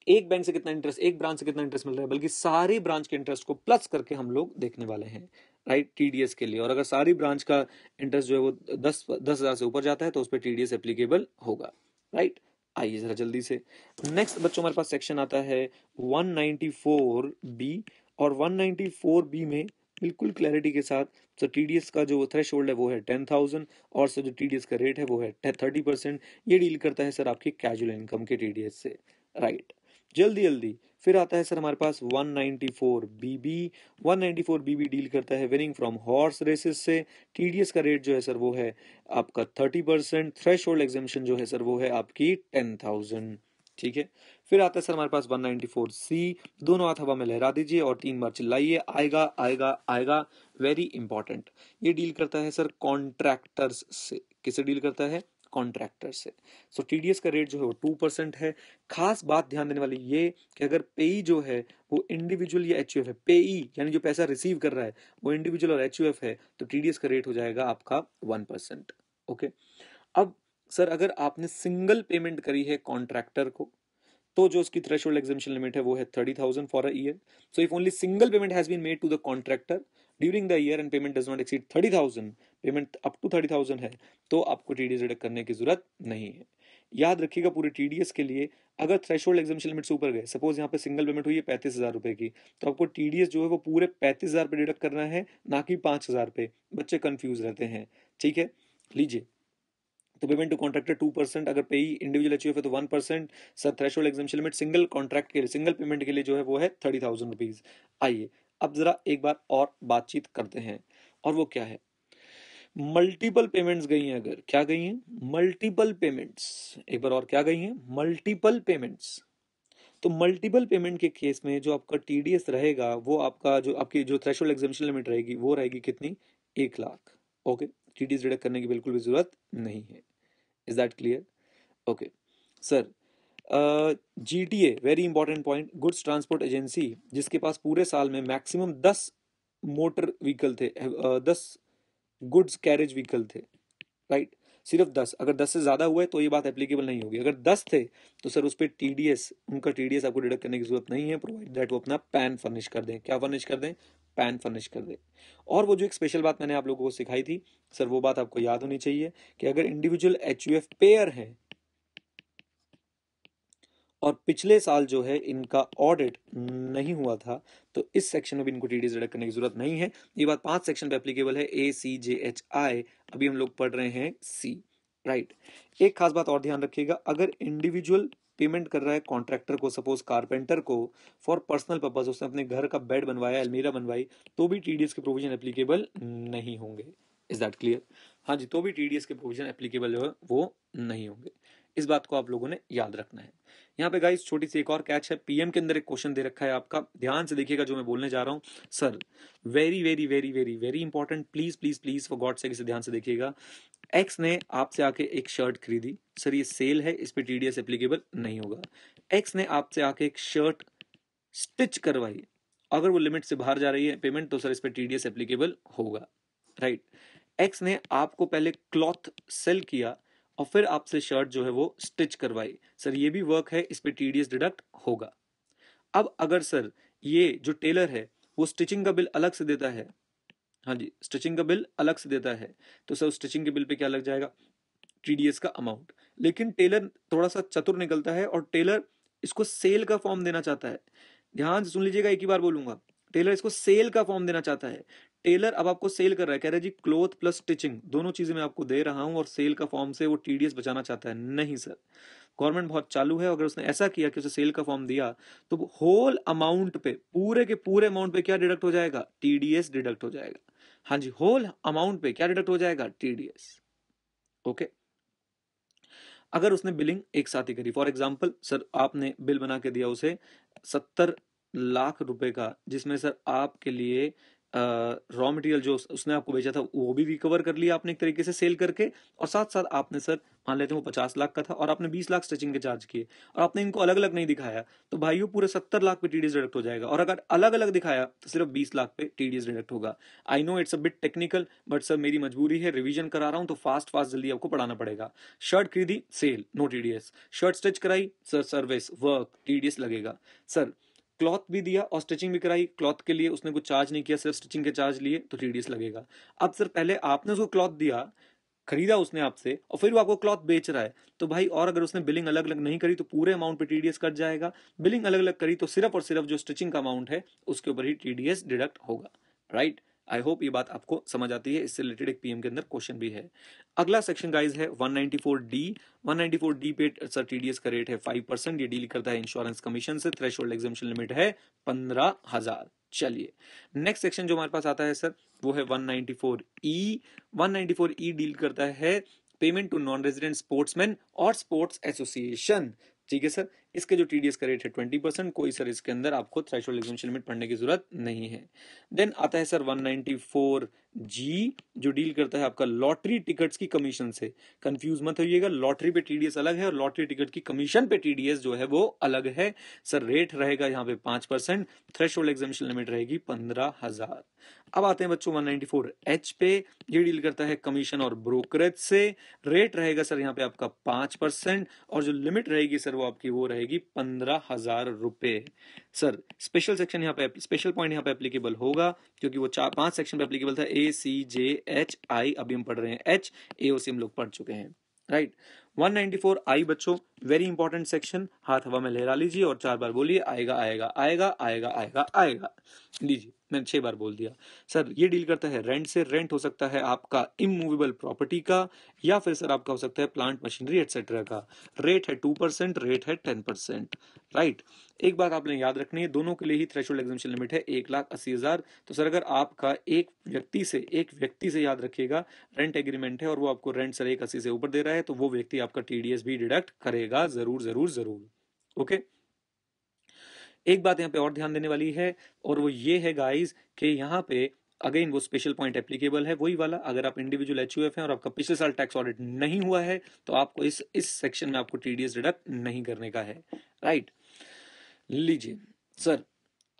एक बैंक से कितना इंटरेस्ट, एक ब्रांच से कितना इंटरेस्ट मिल रहा है, बल्कि सारी ब्रांच के इंटरेस्ट को प्लस करके हम लोग देखने वाले हैं। राइट, टीडीएस के लिए, और अगर सारी ब्रांच का इंटरेस्ट जो है वो 10,000 से ऊपर जाता है तो उस पर टीडीएस एप्लीकेबल होगा। राइट, आइए जरा जल्दी से नेक्स्ट बच्चों, हमारे पास सेक्शन आता है 194 बी, और 194 बी में बिल्कुल क्लैरिटी के साथ, तो टीडीएस का जो थ्रेश होल्ड है वो है 10,000, और सर जो टीडीएस का रेट है वो है 30%। ये डील करता है सर आपकी कैजुअल इनकम के टीडीएस से। राइट, जल्दी जल्दी फिर आता है सर हमारे पास 194 बीबी। 194 बीबी डील करता है विनिंग फ्रॉम हॉर्स रेसेस से। टीडीएस का रेट जो है सर वो है आपका 30%। थ्रेश होल्ड एग्जामिशन जो है सर वो है आपकी 10,000। ठीक है, फिर आता है सर हमारे पास 194 सी। दोनों हाथ हवा में लहरा दीजिए और 3 बार चिल्लाइए, आएगा आएगा आएगा। वेरी इंपॉर्टेंट, ये डील करता है सर कॉन्ट्रैक्टर्स से। किसे डील करता है? कॉन्ट्रैक्टर से। सो टीडीएस का रेट जो है वो 2% है। खास बात ध्यान देने वाली ये कि अगर पेई जो है वो इंडिविजुअल या एचयूएफ है, पेई यानी जो पैसा रिसीव कर रहा है वो इंडिविजुअल और एचयूएफ है, तो टीडीएस का रेट हो जाएगा आपका 1%। ओके, अब सर अगर आपने सिंगल पेमेंट करी है कॉन्ट्रैक्टर को, तो जो उसकी थ्रेशोल्ड एग्जामिशन लिमिट है वो है 30,000 for a year. So if only single payment has been made to the contractor during the year and payment does not exceed 30,000, payment up to 30,000 है, तो आपको टीडीएस डिडक्ट करने की जरूरत नहीं है। याद रखिएगा पूरे टीडीएस के लिए, अगर थ्रेशोल्ड एग्जामिशन लिमिट से ऊपर गए, सपोज यहाँ पे सिंगल पेमेंट हुई है 35,000 रुपए की, तो आपको टीडीएस जो है वो पूरे 35,000 पे डिडक्ट करना है, ना कि 5,000 पे। बच्चे कंफ्यूज रहते हैं। ठीक है, लीजिए, तो पेमेंट टू कॉन्ट्रैक्टर 2%, अगर पेई इंडिविजुअल एचयूएफ है तो 1%। Sir threshold exemption limit single contract के लिए, सिंगल पेमेंट के लिए जो है वो है 30,000 रुपीज। आइए अब जरा एक बार और बातचीत करते हैं, और वो क्या है, मल्टीपल पेमेंट्स गई हैं, अगर क्या गई हैं, मल्टीपल पेमेंट्स, एक बार और क्या गई हैं, मल्टीपल पेमेंट्स। तो मल्टीपल पेमेंट के केस में जो आपका टीडीएस रहेगा वो आपका जो आपकी जो थ्रेशोल्ड एग्जम्पशन लिमिट रहेगी वो रहेगी कितनी, 1 लाख। ओके, टीडीएस डिडक्ट करने की बिल्कुल भी जरूरत नहीं है। Is that clear? Okay sir, GTA very important point, goods transport agency, जिसके पास पूरे साल में मैक्सिमम 10 मोटर व्हीकल थे, 10 गुड्स कैरेज व्हीकल थे, राइट, सिर्फ 10। अगर 10 से ज्यादा हुए तो ये बात एप्लीकेबल नहीं होगी। अगर 10 थे तो सर उस पर टीडीएस, उनका टीडीएस आपको डिडक्ट करने की जरूरत नहीं है, प्रोवाइड दैट वो अपना पैन फर्निश कर दें। क्या फर्निश कर दें? पैन फर्निश कर दें। और वो जो एक स्पेशल बात मैंने आप लोगों को सिखाई थी सर, वो बात आपको याद होनी चाहिए कि अगर इंडिविजुअल एचयूएफ पेयर है और पिछले साल जो है इनका ऑडिट नहीं हुआ था, तो इस सेक्शन में भी इनको टीडीएस डिडक्ट करने की जरूरत नहीं है। ये बात 5 सेक्शन पे एप्लीकेबल है, ए सी जे एच आई, अभी हम लोग पढ़ रहे हैं सी, राइट। एक खास बात और ध्यान रखिएगा, अगर इंडिविजुअल पेमेंट कर रहा है कॉन्ट्रैक्टर को, सपोज कारपेंटर को, फॉर पर्सनल पर्पज, उसने अपने घर का बेड बनवाया, अलमीरा बनवाई, तो भी टीडीएस के प्रोविजन एप्लीकेबल नहीं होंगे। Is that clear? हाँ जी, तो भी टीडीएस के प्रोविजन एप्लीकेबल जो है वो नहीं होंगे। इस बात को आप लोगों ने याद रखना है। यहाँ पे गाइस छोटी सी एक और कैच है, पीएम के अंदर एक क्वेश्चन दे रखा है आपका, ध्यान से देखिएगा जो मैं बोलने जा रहा हूँ sir, very very very very very important, please please please for God से इसे ध्यान से देखिएगा। एक्स ने आपसे आके एक शर्ट खरीदी, सर ये सेल है, इस पे टीडीएस एप्लीकेबल नहीं होगा। एक्स ने आपसे आके एक शर्ट स्टिच करवाई, अगर वो लिमिट से बाहर जा रही है पेमेंट तो सर इस पे टीडीएस एप्लीकेबल होगा, राइट। एक्स ने आपको पहले क्लॉथ सेल किया और फिर आपसे शर्ट जो है वो स्टिच करवाई, सर ये भी वर्क है, इस पे टीडीएस डिडक्ट होगा। अब अगर सर ये जो टेलर है वो स्टिचिंग का बिल अलग से देता है, हाँ जी स्टिचिंग का बिल अलग से देता है, तो सर स्टिचिंग के बिल पे क्या लग जाएगा, टीडीएस का अमाउंट। लेकिन टेलर थोड़ा सा चतुर निकलता है और टेलर इसको सेल का फॉर्म देना चाहता है, ध्यान से सुन लीजिएगा, एक ही बार बोलूंगा, टेलर इसको सेल का फॉर्म देना चाहता है। टेलर अब आपको सेल कर रहा है, कह रहा है जी क्लोथ प्लस स्टिचिंग दोनों चीजें मैं आपको दे रहा हूं और सेल का फॉर्म से वो टीडीएस बचाना चाहता है। नहीं सर, गवर्नमेंट बहुत चालू है, अगर उसने ऐसा किया कि उसे सेल का फॉर्म दिया तो होल अमाउंट पे, पूरे के पूरे अमाउंट पे क्या डिडक्ट हो जाएगा, टीडीएस डिडक्ट हो जाएगा। हाँ जी, होल अमाउंट पे क्या डिडक्ट हो जाएगा, टीडीएस। ओके, अगर उसने बिलिंग एक साथ ही करी, फॉर एग्जाम्पल सर आपने बिल बना के दिया उसे 70 लाख रुपए का, जिसमें सर आपके लिए रॉ मटेरियल जो उसने आपको बेचा था वो भी रिकवर कर लिया आपने एक तरीके से सेल करके, और साथ साथ आपने सर मान लेते हैं वो 50 लाख का था और आपने 20 लाख स्टिचिंग के चार्ज किए और आपने इनको अलग अलग नहीं दिखाया, तो भाइयों पूरे 70 लाख पे टीडीएस डिडक्ट हो जाएगा। और अगर अलग अलग दिखाया तो सिर्फ 20 लाख पे टीडीएस डिडक्ट होगा। I know it's a bit technical, but sir मेरी मजबूरी है, रिवीजन करा रहा हूं तो फास्ट फास्ट जल्दी आपको पढ़ाना पड़ेगा। शर्ट खरीदी sale, no TDS. Shirt stitch कराई सर सर्विस वर्क, टीडीएस लगेगा। सर क्लॉथ भी दिया और स्टिचिंग भी कराई, क्लॉथ के लिए उसने कुछ चार्ज नहीं किया, सिर्फ स्टिचिंग के चार्ज लिए, तो टीडीएस लगेगा। अब सर पहले आपने उसको क्लॉथ दिया, खरीदा उसने आपसे और फिर वो आपको क्लॉथ बेच रहा है, तो भाई और अगर उसने बिलिंग अलग अलग नहीं करी तो पूरे अमाउंट पे टीडीएस कट जाएगा। बिलिंग अलग अलग करी तो सिर्फ और सिर्फ जो स्टिचिंग का अमाउंट है उसके ऊपर ही टीडीएस डिडक्ट होगा, राइट। आई होप ये बात आपको समझ आती है, इससे रिलेटेड एक पीएम के अंदर क्वेश्चन भी है। अगला सेक्शन गाइज है 194D। 194D पे सर टीडीएस का रेट है 5%, ये डील करता है इंश्योरेंस कमीशन से, थ्रेशोल्ड एग्जम्पशन लिमिट है 15,000। चलिए नेक्स्ट सेक्शन जो हमारे पास आता है सर वो है 194E। 194E डील करता है payment to non resident sportsman और स्पोर्ट्स एसोसिएशन, ठीक है सर। इसके जो टीडीएस का रेट है 20%, कोई सर इसके अंदर आपको थ्रेशोल्ड एग्जम्पशन लिमिट पढ़ने की जरूरत नहीं है। देन आता है सर 194G जो डील करता है आपका लॉटरी टिकट्स की कमीशन से। कंफ्यूज मत होइएगा, लॉटरी पे टीडीएस अलग है और लॉटरी टिकट की कमीशन पे टीडीएस जो है वो अलग है। सर रेट रहेगा यहाँ पे 5%, थ्रेशोल्ड एग्जम्पशन लिमिट रहेगी 15,000। अब आते हैं बच्चों 194H पे, ये डील करता है कमीशन और ब्रोकरेज से। रेट रहेगा सर यहाँ पे आपका 5% और जो लिमिट रहेगी सर वो आपकी वो रहेगी 15,000 रुपए। सर स्पेशल सेक्शन यहाँ पे, स्पेशल पॉइंट यहाँ पे एप्लीकेबल होगा क्योंकि वो 4-5 सेक्शन पे एप्लीकेबल था, A C J H I, अभी हम पढ़ रहे हैं H, A O C हम लोग पढ़ चुके हैं, राइट। 194I बच्चों, वेरी इंपॉर्टेंट सेक्शन, हाथ हवा में लहरा लीजिए और 4 बार बोलिए आएगा आएगा आएगा आएगा आएगा आएगा। लीजिए मैंने 6 बार बोल दिया। सर ये डील करता है रेंट से। रेंट हो सकता है आपका इमूवेबल प्रॉपर्टी का, या फिर सर आपका हो सकता है प्लांट मशीनरी एटसेट्रा का। रेट है 2%, रेट है 10%, राइट। एक बात आपने याद रखनी है, दोनों के लिए ही थ्रेशोल्ड एग्जम्पशन लिमिट है 1,80,000। तो सर अगर आपका एक व्यक्ति से याद रखिएगा रेंट एग्रीमेंट है और वो आपको रेंट सर 1,80 से ऊपर दे रहा है, तो वो व्यक्ति आपका टीडीएस भी डिडक्ट करेगा, जरूर जरूर जरूर। ओके, एक बात यहाँ पे और ध्यान देने वाली है, और वो ये है गाइस कि यहाँ पे अगेन वो स्पेशल पॉइंट एप्लीकेबल है, वही वाला, अगर आप इंडिविजुअल एचयूएफ हैं और आपका पिछले साल टैक्स ऑडिट नहीं हुआ है तो आपको इस सेक्शन में आपको टीडीएस डिडक्ट नहीं करने का है, राइट। लीजिए सर,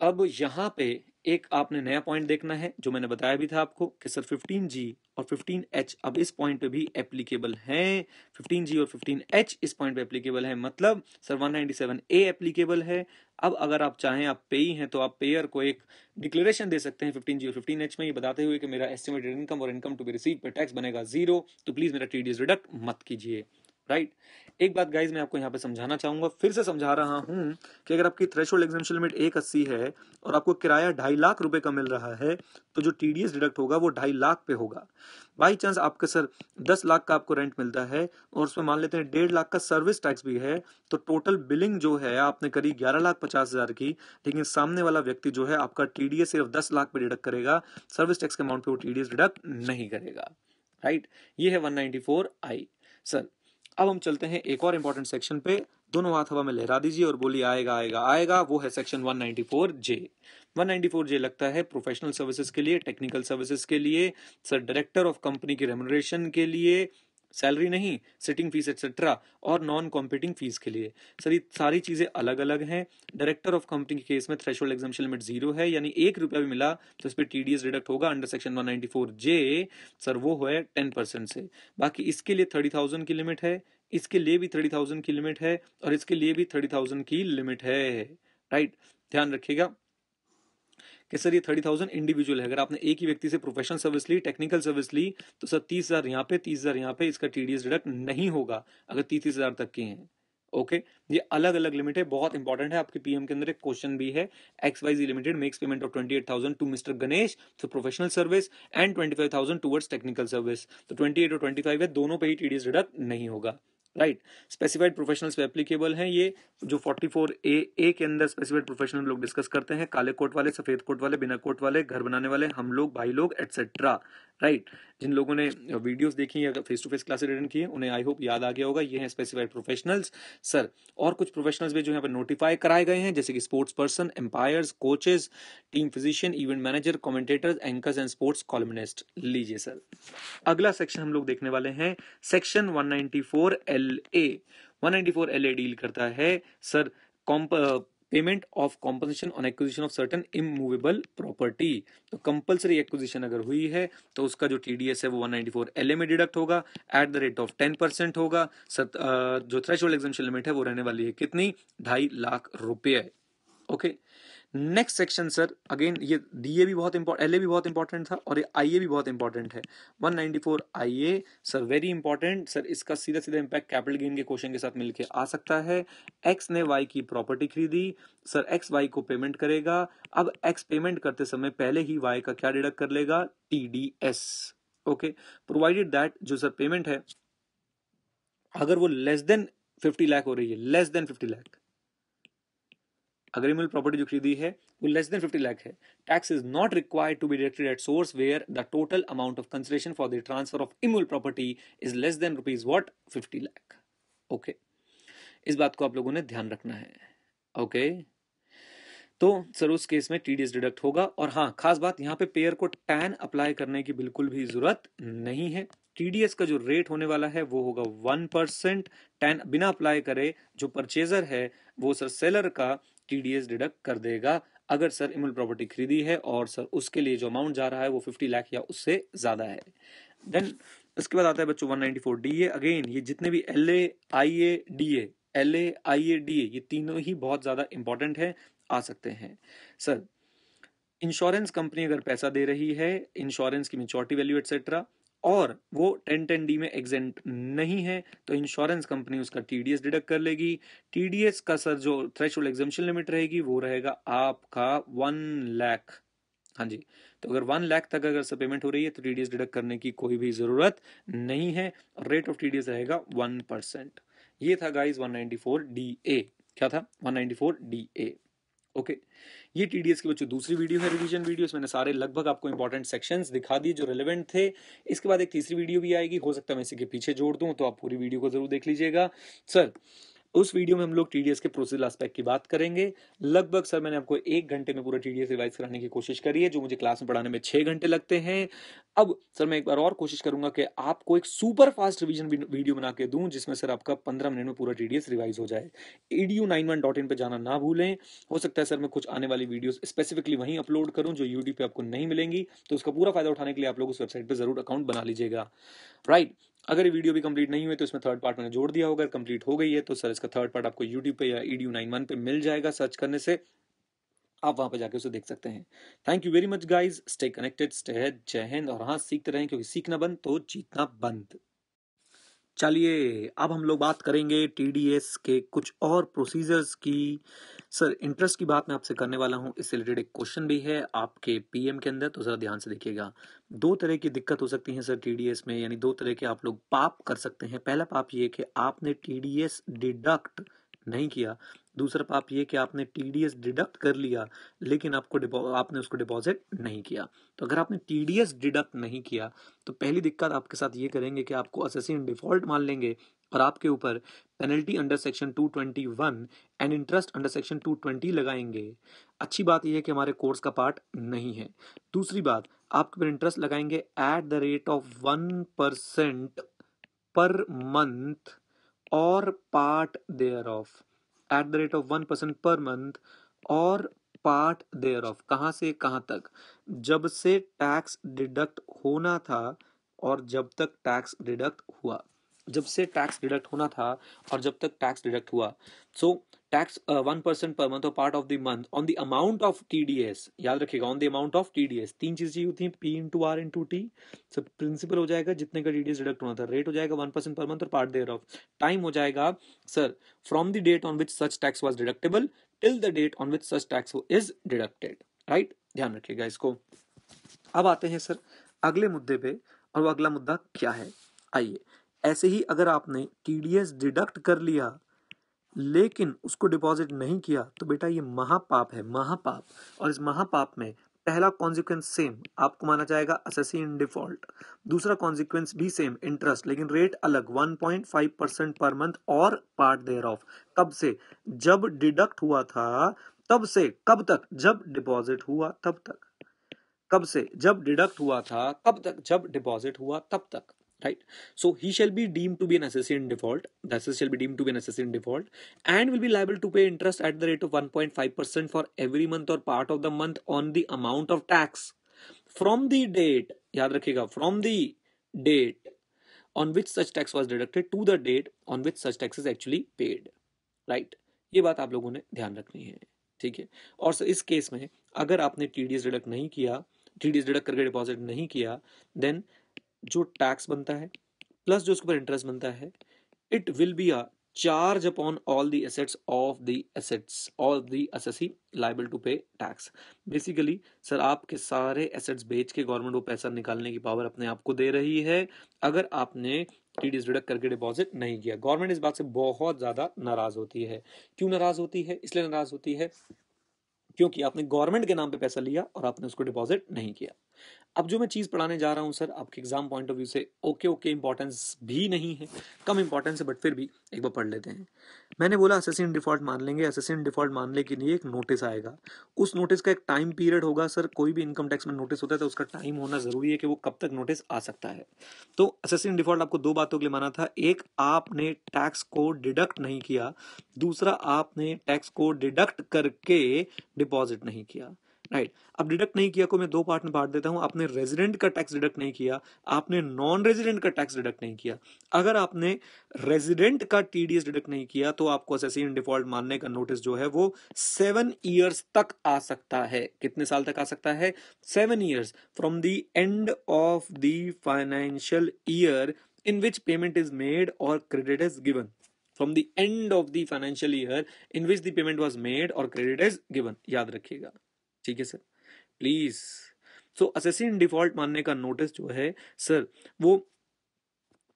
अब यहाँ पे एक आपने नया पॉइंट देखना है जो मैंने बताया भी था आपको कि सर 15G और 15H अब इस पॉइंट पे भी एप्लीकेबल हैं। 15G और 15H इस पॉइंट पे एप्लीकेबल है, मतलब सर 197A एप्लीकेबल है। अब अगर आप चाहें, आप पेई हैं, तो आप पेयर को एक डिक्लेरेशन दे सकते हैं 15G और 15H में, ये बताते हुए कि मेरा एस्टिमेटेड इनकम और इनकम टू बी रिसीव पे टैक्स बनेगा 0, तो प्लीज मेरा टीडीएस डिडक्ट मत कीजिए, राइट। एक बात गाइज मैं आपको यहाँ पे समझाना चाहूंगा, फिर से समझा रहा हूं कि अगर आपकी थ्रेशोल्ड एग्जम्पशन लिमिट 1,80 है और आपको किराया 2.5 लाख रुपए का मिल रहा है, तो जो टीडीएस डिडक्ट होगा वो 2.5 लाख पे होगा। बाई चांस आपका सर 10 लाख का आपको रेंट मिलता है और उसमें मान लेते हैं 1.5 लाख का सर्विस टैक्स भी है, तो टोटल बिलिंग जो है आपने करी 11,50,000 की, लेकिन सामने वाला व्यक्ति जो है आपका टीडीएस सिर्फ 10 लाख पे डिडक्ट करेगा, सर्विस टैक्स के अमाउंट पे वो टीडीएस डिडक्ट नहीं करेगा, राइट। ये है 194I। सर अब हम चलते हैं एक और इंपॉर्टेंट सेक्शन पे, दोनों हाथ हवा में लहरा दीजिए और बोलिए आएगा आएगा आएगा, वो है सेक्शन 194J। 194J लगता है प्रोफेशनल सर्विसेज के लिए, टेक्निकल सर्विसेज के लिए, सर डायरेक्टर ऑफ कंपनी की रेम्युनरेशन के लिए, सैलरी नहीं, सिटिंग फीस एक्सेट्रा, और नॉन कॉम्पिटिंग फीस के लिए। सर ये सारी चीजें अलग अलग हैं। डायरेक्टर ऑफ कंपनी के केस में थ्रेशोल्ड एग्जम्पशन लिमिट 0 है, यानी 1 रुपया भी मिला तो इस पर टीडीएस डिडक्ट होगा अंडर सेक्शन 194J, सर वो है 10% से। बाकी इसके लिए 30,000 की लिमिट है, इसके लिए भी 30,000 की लिमिट है, और इसके लिए भी 30,000 की लिमिट है, राइट। ध्यान रखिएगा कि सर ये 30,000 इंडिविजुअल है, अगर आपने एक ही व्यक्ति से प्रोफेशनल सर्विस ली, टेक्निकल सर्विस ली, तो सर 30,000 यहाँ पे, 30,000 यहाँ पे, इसका टीडीएस डिडक्ट नहीं होगा अगर 30,000 तक की हैं। ओके, ये अलग अलग लिमिट है, बहुत इंपॉर्टेंट है। आपके पीएम के अंदर एक क्वेश्चन भी है, XYZ limited makes payment of 28,000 to mister Ganesh for professional service and 25,000 towards technical service, तो 28 और 25 है, दोनों पे ही टीडीएस डिडक्ट नहीं होगा, राइट। स्पेसिफाइड प्रोफेशनल्स पे एप्लीकेबल हैं ये, जो 44A के अंदर स्पेसिफाइड प्रोफेशनल लोग डिस्कस करते हैं, काले कोट वाले, सफेद कोट वाले, बिना कोट वाले, घर बनाने वाले, हम लोग, भाई लोग, एटसेट्रा, राइट। जिन लोगों ने वीडियोस देखी या face to face classes attend की है उन्हें आई होप याद आ गया होगा, ये हैं स्पेसिफाइड प्रोफेशनल्स। सर और कुछ प्रोफेशनल्स भी जो यहाँ पर नोटिफाई कराए गए हैं, जैसे कि sports person, umpires, coaches, team physician, event manager, commentators, anchors and sports columnist. लीजिए सर, अगला सेक्शन हम लोग देखने वाले हैं सेक्शन 194LA। 194LA डील करता है sir payment of compensation on acquisition of certain immovable property. तो कंपलसरी एक्विजिशन अगर हुई है तो उसका जो टीडीएस है वो 194LA में डिडक्ट होगा एट द रेट ऑफ 10% होगा। जो थ्रेशोल्ड एग्जम्पशन लिमिट है वो रहने वाली है कितनी, 2.5 लाख रुपए। Okay, next section sir, again ये डीए भी बहुत इंपॉर्टेंट, एलए भी बहुत इंपॉर्टेंट था, और ये आईए भी बहुत इंपॉर्टेंट है। 194 IA sir very important sir, इसका सीधा सीधा इंपैक्ट कैपिटल गेन के क्वेश्चन के साथ मिलके आ सकता है। एक्स ने वाई की प्रॉपर्टी खरीदी, सर एक्स वाई को पेमेंट करेगा। अब एक्स पेमेंट करते समय पहले ही वाई का क्या डिडक्ट कर लेगा, टीडीएस। ओके, प्रोवाइडेड दैट जो सर पेमेंट है अगर वो लेस देन 50 लाख हो रही है, लेस देन 50 लाख, अगर इमूवेबल प्रॉपर्टी जो खरीदी है वो लेस देन 50 लाख है, tax is not required to be deducted at source where the total amount of consideration for the transfer of immovable property is less than rupees what 50 lakh. Okay, इस बात को आप लोगों ने ध्यान रखना है। ओके, तो सर उस केस में टीडीएस डिडक्ट होगा। और हाँ, खास बात यहाँ पे पेयर को टैन अप्लाई करने की बिल्कुल भी जरूरत नहीं है। टीडीएस का जो रेट होने वाला है वो होगा 1%। टैन बिना अप्लाई करे जो परचेजर है वो सर सेलर का टीडीएस डिडक्ट कर देगा अगर सर इमूवेबल प्रॉपर्टी खरीदी है और सर उसके लिए जो अमाउंट जा रहा है वो 50 लाख या उससे ज्यादा है। देन उसके बाद आता है बच्चों 194DA। अगेन ये जितने भी LA IA DA ये तीनों ही बहुत ज्यादा इंपॉर्टेंट है, आ सकते हैं। सर इंश्योरेंस कंपनी अगर पैसा दे रही है, इंश्योरेंस की मैच्योरिटी वैल्यू एटसेट्रा, और वो 1010D में एग्जेंट नहीं है तो इंश्योरेंस कंपनी उसका टीडीएस डिडक्ट कर लेगी। टीडीएस का सर जो थ्रेशोल्ड एग्जम्पशन लिमिट रहेगी वो रहेगा आपका 1 लाख। हाँ जी, तो अगर 1 लाख तक अगर सब पेमेंट हो रही है तो टीडीएस डिडक्ट करने की कोई भी जरूरत नहीं है। रेट ऑफ टीडीएस रहेगा 1%। ये था गाइस 194DA। क्या था? 194DA। ओके, ये टीडीएस की बच्चों दूसरी वीडियो है, रिवीजन वीडियो। मैंने सारे लगभग आपको इंपॉर्टेंट सेक्शंस दिखा दिए जो रिलेवेंट थे। इसके बाद एक तीसरी वीडियो भी आएगी, हो सकता है मैं इसी के पीछे जोड़ दूं, तो आप पूरी वीडियो को जरूर देख लीजिएगा। सर उस वीडियो में हम लोग टीडीएस के प्रोसीजर एस्पेक्ट की बात करेंगे। लगभग सर मैंने आपको 1 घंटे में पूरा टीडीएस रिवाइज कराने की कोशिश करी है, जो मुझे क्लास में पढ़ाने में 6 घंटे लगते हैं। अब सर मैं एक बार और कोशिश करूंगा कि आपको एक सुपर फास्ट रिवीजन वीडियो बना के दूं, जिसमें सर आपका 15 मिनट में पूरा टीडीएस रिवाइज हो जाए। edu91.in पे जाना ना भूलें। हो सकता है सर मैं कुछ आने वाली वीडियोस स्पेसिफिकली वहीं अपलोड करूं जो यूट्यूब पे आपको नहीं मिलेंगी, तो उसका पूरा फायदा उठाने के लिए आप लोग उस वेबसाइट पे जरूर अकाउंट बना लीजिएगा। राइट, अगर ये वीडियो भी कंप्लीट नहीं हुई तो इसमें थर्ड पार्ट मैंने जोड़ दिया होगा। कंप्लीट हो गई है तो सर इसका थर्ड पार्ट आपको यूट्यूब पे या edu91 पे मिल जाएगा, सर्च करने से आप वहां पे जाके उसे देख सकते हैं। Thank you very much guys, stay connected, stay जय हिंद, और हाँ सीखते रहें, क्योंकि सीखना बंद तो जीतना बंद। चलिए अब हम लोग बात करेंगे टीडीएस के कुछ और प्रोसीजर्स की। सर इंटरेस्ट की बात मैं आपसे करने वाला हूं, इससे रिलेटेड एक क्वेश्चन भी है आपके पीएम के अंदर, तो जरा ध्यान से देखिएगा। 2 तरह की दिक्कत हो सकती है सर टीडीएस में, यानी 2 तरह के आप लोग पाप कर सकते हैं। पहला पाप ये कि आपने टीडीएस डिडक्ट नहीं किया। दूसरा पाप ये कि आपने टीडीएस डिडक्ट कर लिया लेकिन आपने उसको डिपॉजिट नहीं किया। तो अगर आपने टीडीएस डिडक्ट नहीं किया तो पहली दिक्कत आपके साथ ये करेंगे कि आपको असेसी इन डिफॉल्ट मान लेंगे और आपके ऊपर penalty under section 221 and interest under section 220 लगाएंगे। अच्छी बात यह है कि हमारे कोर्स का पार्ट नहीं है। दूसरी बात, आपके ऊपर इंटरेस्ट लगाएंगे eight the rate of 1% per month और part thereof, at the rate of 1% per month और पार्ट देयर ऑफ। कहां से कहां तक? जब से टैक्स डिडक्ट होना था और जब तक टैक्स डिडक्ट हुआ, जब से टैक्स डिडक्ट होना था और जब तक टैक्स डिडक्ट हुआ। सो टैक्स 1% पर मंथ और part of the month on the amount of TDS. याद रखिएगा, on the amount of TDS. 3 चीजें होती हैं, P into R into T. सब प्रिंसिपल हो जाएगा जितने का टीडीएस डिडक्ट होना था, रेट हो जाएगा 1% पर मंथ और पार्ट देयर ऑफ, टाइम हो जाएगा sir from the date on which such tax was deductible till the date on which such tax is deducted. Right, ध्यान रखिएगा इसको। अब आते हैं सर अगले मुद्दे पे, और वो अगला मुद्दा क्या है? आइए, ऐसे ही अगर आपने टीडीएस डिडक्ट कर लिया लेकिन उसको डिपॉजिट नहीं किया तो बेटा ये महापाप है, महापाप। और इस महापाप में पहला कॉन्सिक्वेंस सेम, आपको माना जाएगा असेसी इन डिफॉल्ट। दूसरा कॉन्सिक्वेंस भी सेम, इंटरेस्ट, लेकिन रेट अलग, 1.5% पर मंथ और पार्ट देयर ऑफ। कब से? जब डिडक्ट हुआ था तब से कब तक? जब डिपॉजिट हुआ तब तक। कब से? जब डिडक्ट हुआ था कब तक? जब डिपॉजिट हुआ तब तक। Right, so he shall be deemed to be an assessee in default. The assessee shall be deemed to be an assessee in default and will be liable to pay interest at the rate of 1.5% for every month or part of the month on the amount of tax from the date, याद रखिएगा, from the date on which such tax was deducted to the date on which such tax is actually paid. Right, ये बात आप लोगों ने ध्यान रखनी है, ठीक है। और इस केस में अगर आपने टीडीएस डिडक्ट नहीं किया, टीडीएस डिडक्ट करके डिपॉजिट नहीं किया, देन जो टैक्स बनता है प्लस जो उसके ऊपर इंटरेस्ट बनता है, it will be a charge upon all the assets of the assets of the assessee liable to pay tax. Basically sir आपके सारे एसेट्स बेच के गवर्नमेंट वो पैसा निकालने की पावर अपने आप को दे रही है अगर आपने टीडीएस डिडक्ट करके डिपॉजिट नहीं किया। गवर्नमेंट इस बात से बहुत ज्यादा नाराज होती है। क्यों नाराज होती है? इसलिए नाराज होती है क्योंकि आपने गवर्नमेंट के नाम पे पैसा लिया और आपने उसको डिपॉजिट नहीं किया। अब जो मैं चीज पढ़ाने जा रहा हूं सर आपके एग्जाम पॉइंट ऑफ व्यू से ओके इंपॉर्टेंस भी नहीं है, कम इंपॉर्टेंस है, बट फिर भी एक बार पढ़ लेते हैं। मैंने बोला असेसी इन डिफॉल्ट मान लेंगे। असेसी इन डिफॉल्ट मानने के लिए एक नोटिस आएगा, उस नोटिस का एक टाइम पीरियड होगा। सर कोई भी इनकम टैक्स में नोटिस होता है तो उसका टाइम होना जरूरी है कि वो कब तक नोटिस आ सकता है। तो असेसी इन डिफॉल्ट आपको 2 बातों के लिए माना था, एक आपने टैक्स को डिडक्ट नहीं किया, दूसरा आपने टैक्स को डिडक्ट करके डिपॉजिट नहीं किया। राइट। अब डिडक्ट नहीं किया को मैं दो पार्ट में बांट देता हूं। आपने रेजिडेंट का टैक्स डिडक्ट नहीं किया, आपने नॉन रेजिडेंट का टैक्स डिडक्ट नहीं किया। अगर आपने रेजिडेंट का टीडीएस डिडक्ट नहीं किया तो आपको असेसी इन डिफॉल्ट मानने का नोटिस जो है वो 7 ईयर्स तक आ सकता है। कितने साल तक आ सकता है? 7 years from the end of the financial year in which payment is made or credit is given. From the end of the financial year in which the payment was made or credit is given. याद रखिएगा, ठीक है sir, please. So assessee in default मानने का notice जो है sir वो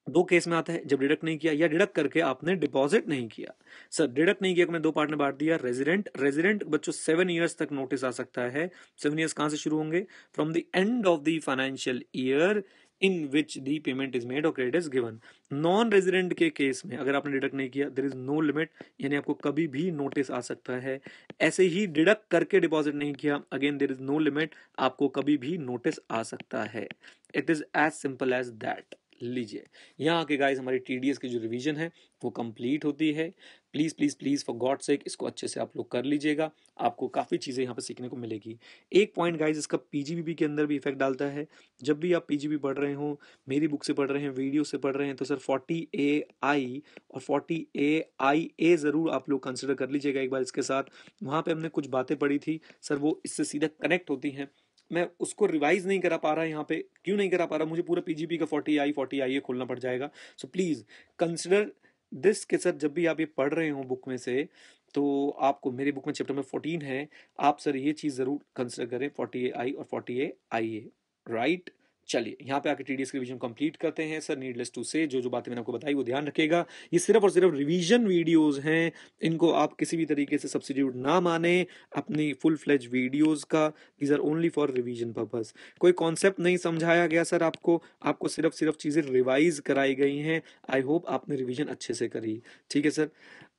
दो केस में आता है, जब डिडक्ट नहीं किया या डिडक्ट करके आपने डिपॉजिट नहीं किया। सर डिडक्ट नहीं किया मैं दो पार्ट में बांट दिया। रेजिडेंट बच्चों 7 ईयर्स तक नोटिस आ सकता है। 7 ईयर्स कहां से शुरू होंगे? From the end of the financial year in which the payment is made or credit is given. Non resident के केस में अगर आपने डिडक्ट नहीं किया, देयर इज नो लिमिट, यानी आपको कभी भी नोटिस आ सकता है। ऐसे ही डिडक्ट करके डिपॉजिट नहीं किया, again there is no limit, आपको कभी भी नोटिस आ सकता है। It is as simple as that. लीजिए यहाँ आके गाइस हमारी टीडीएस की जो रिवीजन है वो कंप्लीट होती है। Please please please for God sake इसको अच्छे से आप लोग कर लीजिएगा, आपको काफी चीजें यहाँ पे सीखने को मिलेगी। एक पॉइंट गाइस इसका पीजीबीपी के अंदर भी इफेक्ट डालता है। जब भी आप पीजीबी पढ़ रहे हो, मेरी बुक से पढ़ रहे हैं, वीडियो से पढ़ रहे हैं, तो सर 40AI और 40AIA जरूर आप लोग कंसिडर कर लीजिएगा एक बार इसके साथ। वहां पे हमने कुछ बातें पढ़ी थी सर, वो इससे सीधा कनेक्ट होती हैं। मैं उसको रिवाइज नहीं करा पा रहा यहाँ पे, क्यों नहीं करा पा रहा? मुझे पूरा पीजीपी का 40IA खोलना पड़ जाएगा। सो प्लीज कंसिडर दिस के सर जब भी आप ये पढ़ रहे हो बुक में से, तो आपको मेरी बुक में चैप्टर में 14 है, आप सर ये चीज जरूर कंसिडर करें 40AI और 40AIA, राइट। चलिए यहाँ पे आके टीडीएस की रिवीजन कंप्लीट करते हैं सर। नीडलेस टू से जो जो बातें मैंने आपको बताई वो ध्यान रखिएगा, ये सिर्फ और सिर्फ रिवीजन वीडियोस हैं, इनको आप किसी भी तरीके से सब्स्टिट्यूट ना माने अपनी फुल फ्लेज वीडियोस का। These are only for revision purpose. कोई कॉन्सेप्ट नहीं समझाया गया सर आपको सिर्फ चीजें रिवाइज कराई गई हैं। आई होप आपने रिवीजन अच्छे से करी, ठीक है सर।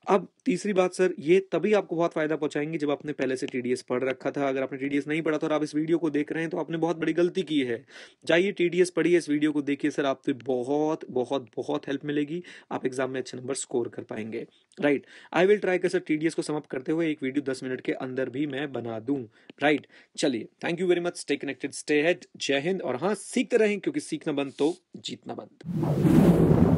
अब तीसरी बात सर, ये तभी आपको बहुत फायदा पहुंचाएंगे जब आपने पहले से टीडीएस पढ़ रखा था। अगर आपने टीडीएस नहीं पढ़ा तो और आप इस वीडियो को देख रहे हैं तो आपने बहुत बड़ी गलती की है। जाइए टीडीएस पढ़िए, इस वीडियो को देखिए सर, आपसे बहुत बहुत बहुत हेल्प मिलेगी, आप एग्जाम में अच्छे नंबर स्कोर कर पाएंगे, राइट। आई विल ट्राई कर सर टीडीएस को समाप्त करते हुए एक वीडियो 10 मिनट के अंदर भी मैं बना दूं, राइट। चलिए thank you very much, stay connected, stay head, जय हिंद। और हाँ, सीखते रहें क्योंकि सीखना बंद तो जीतना बंद।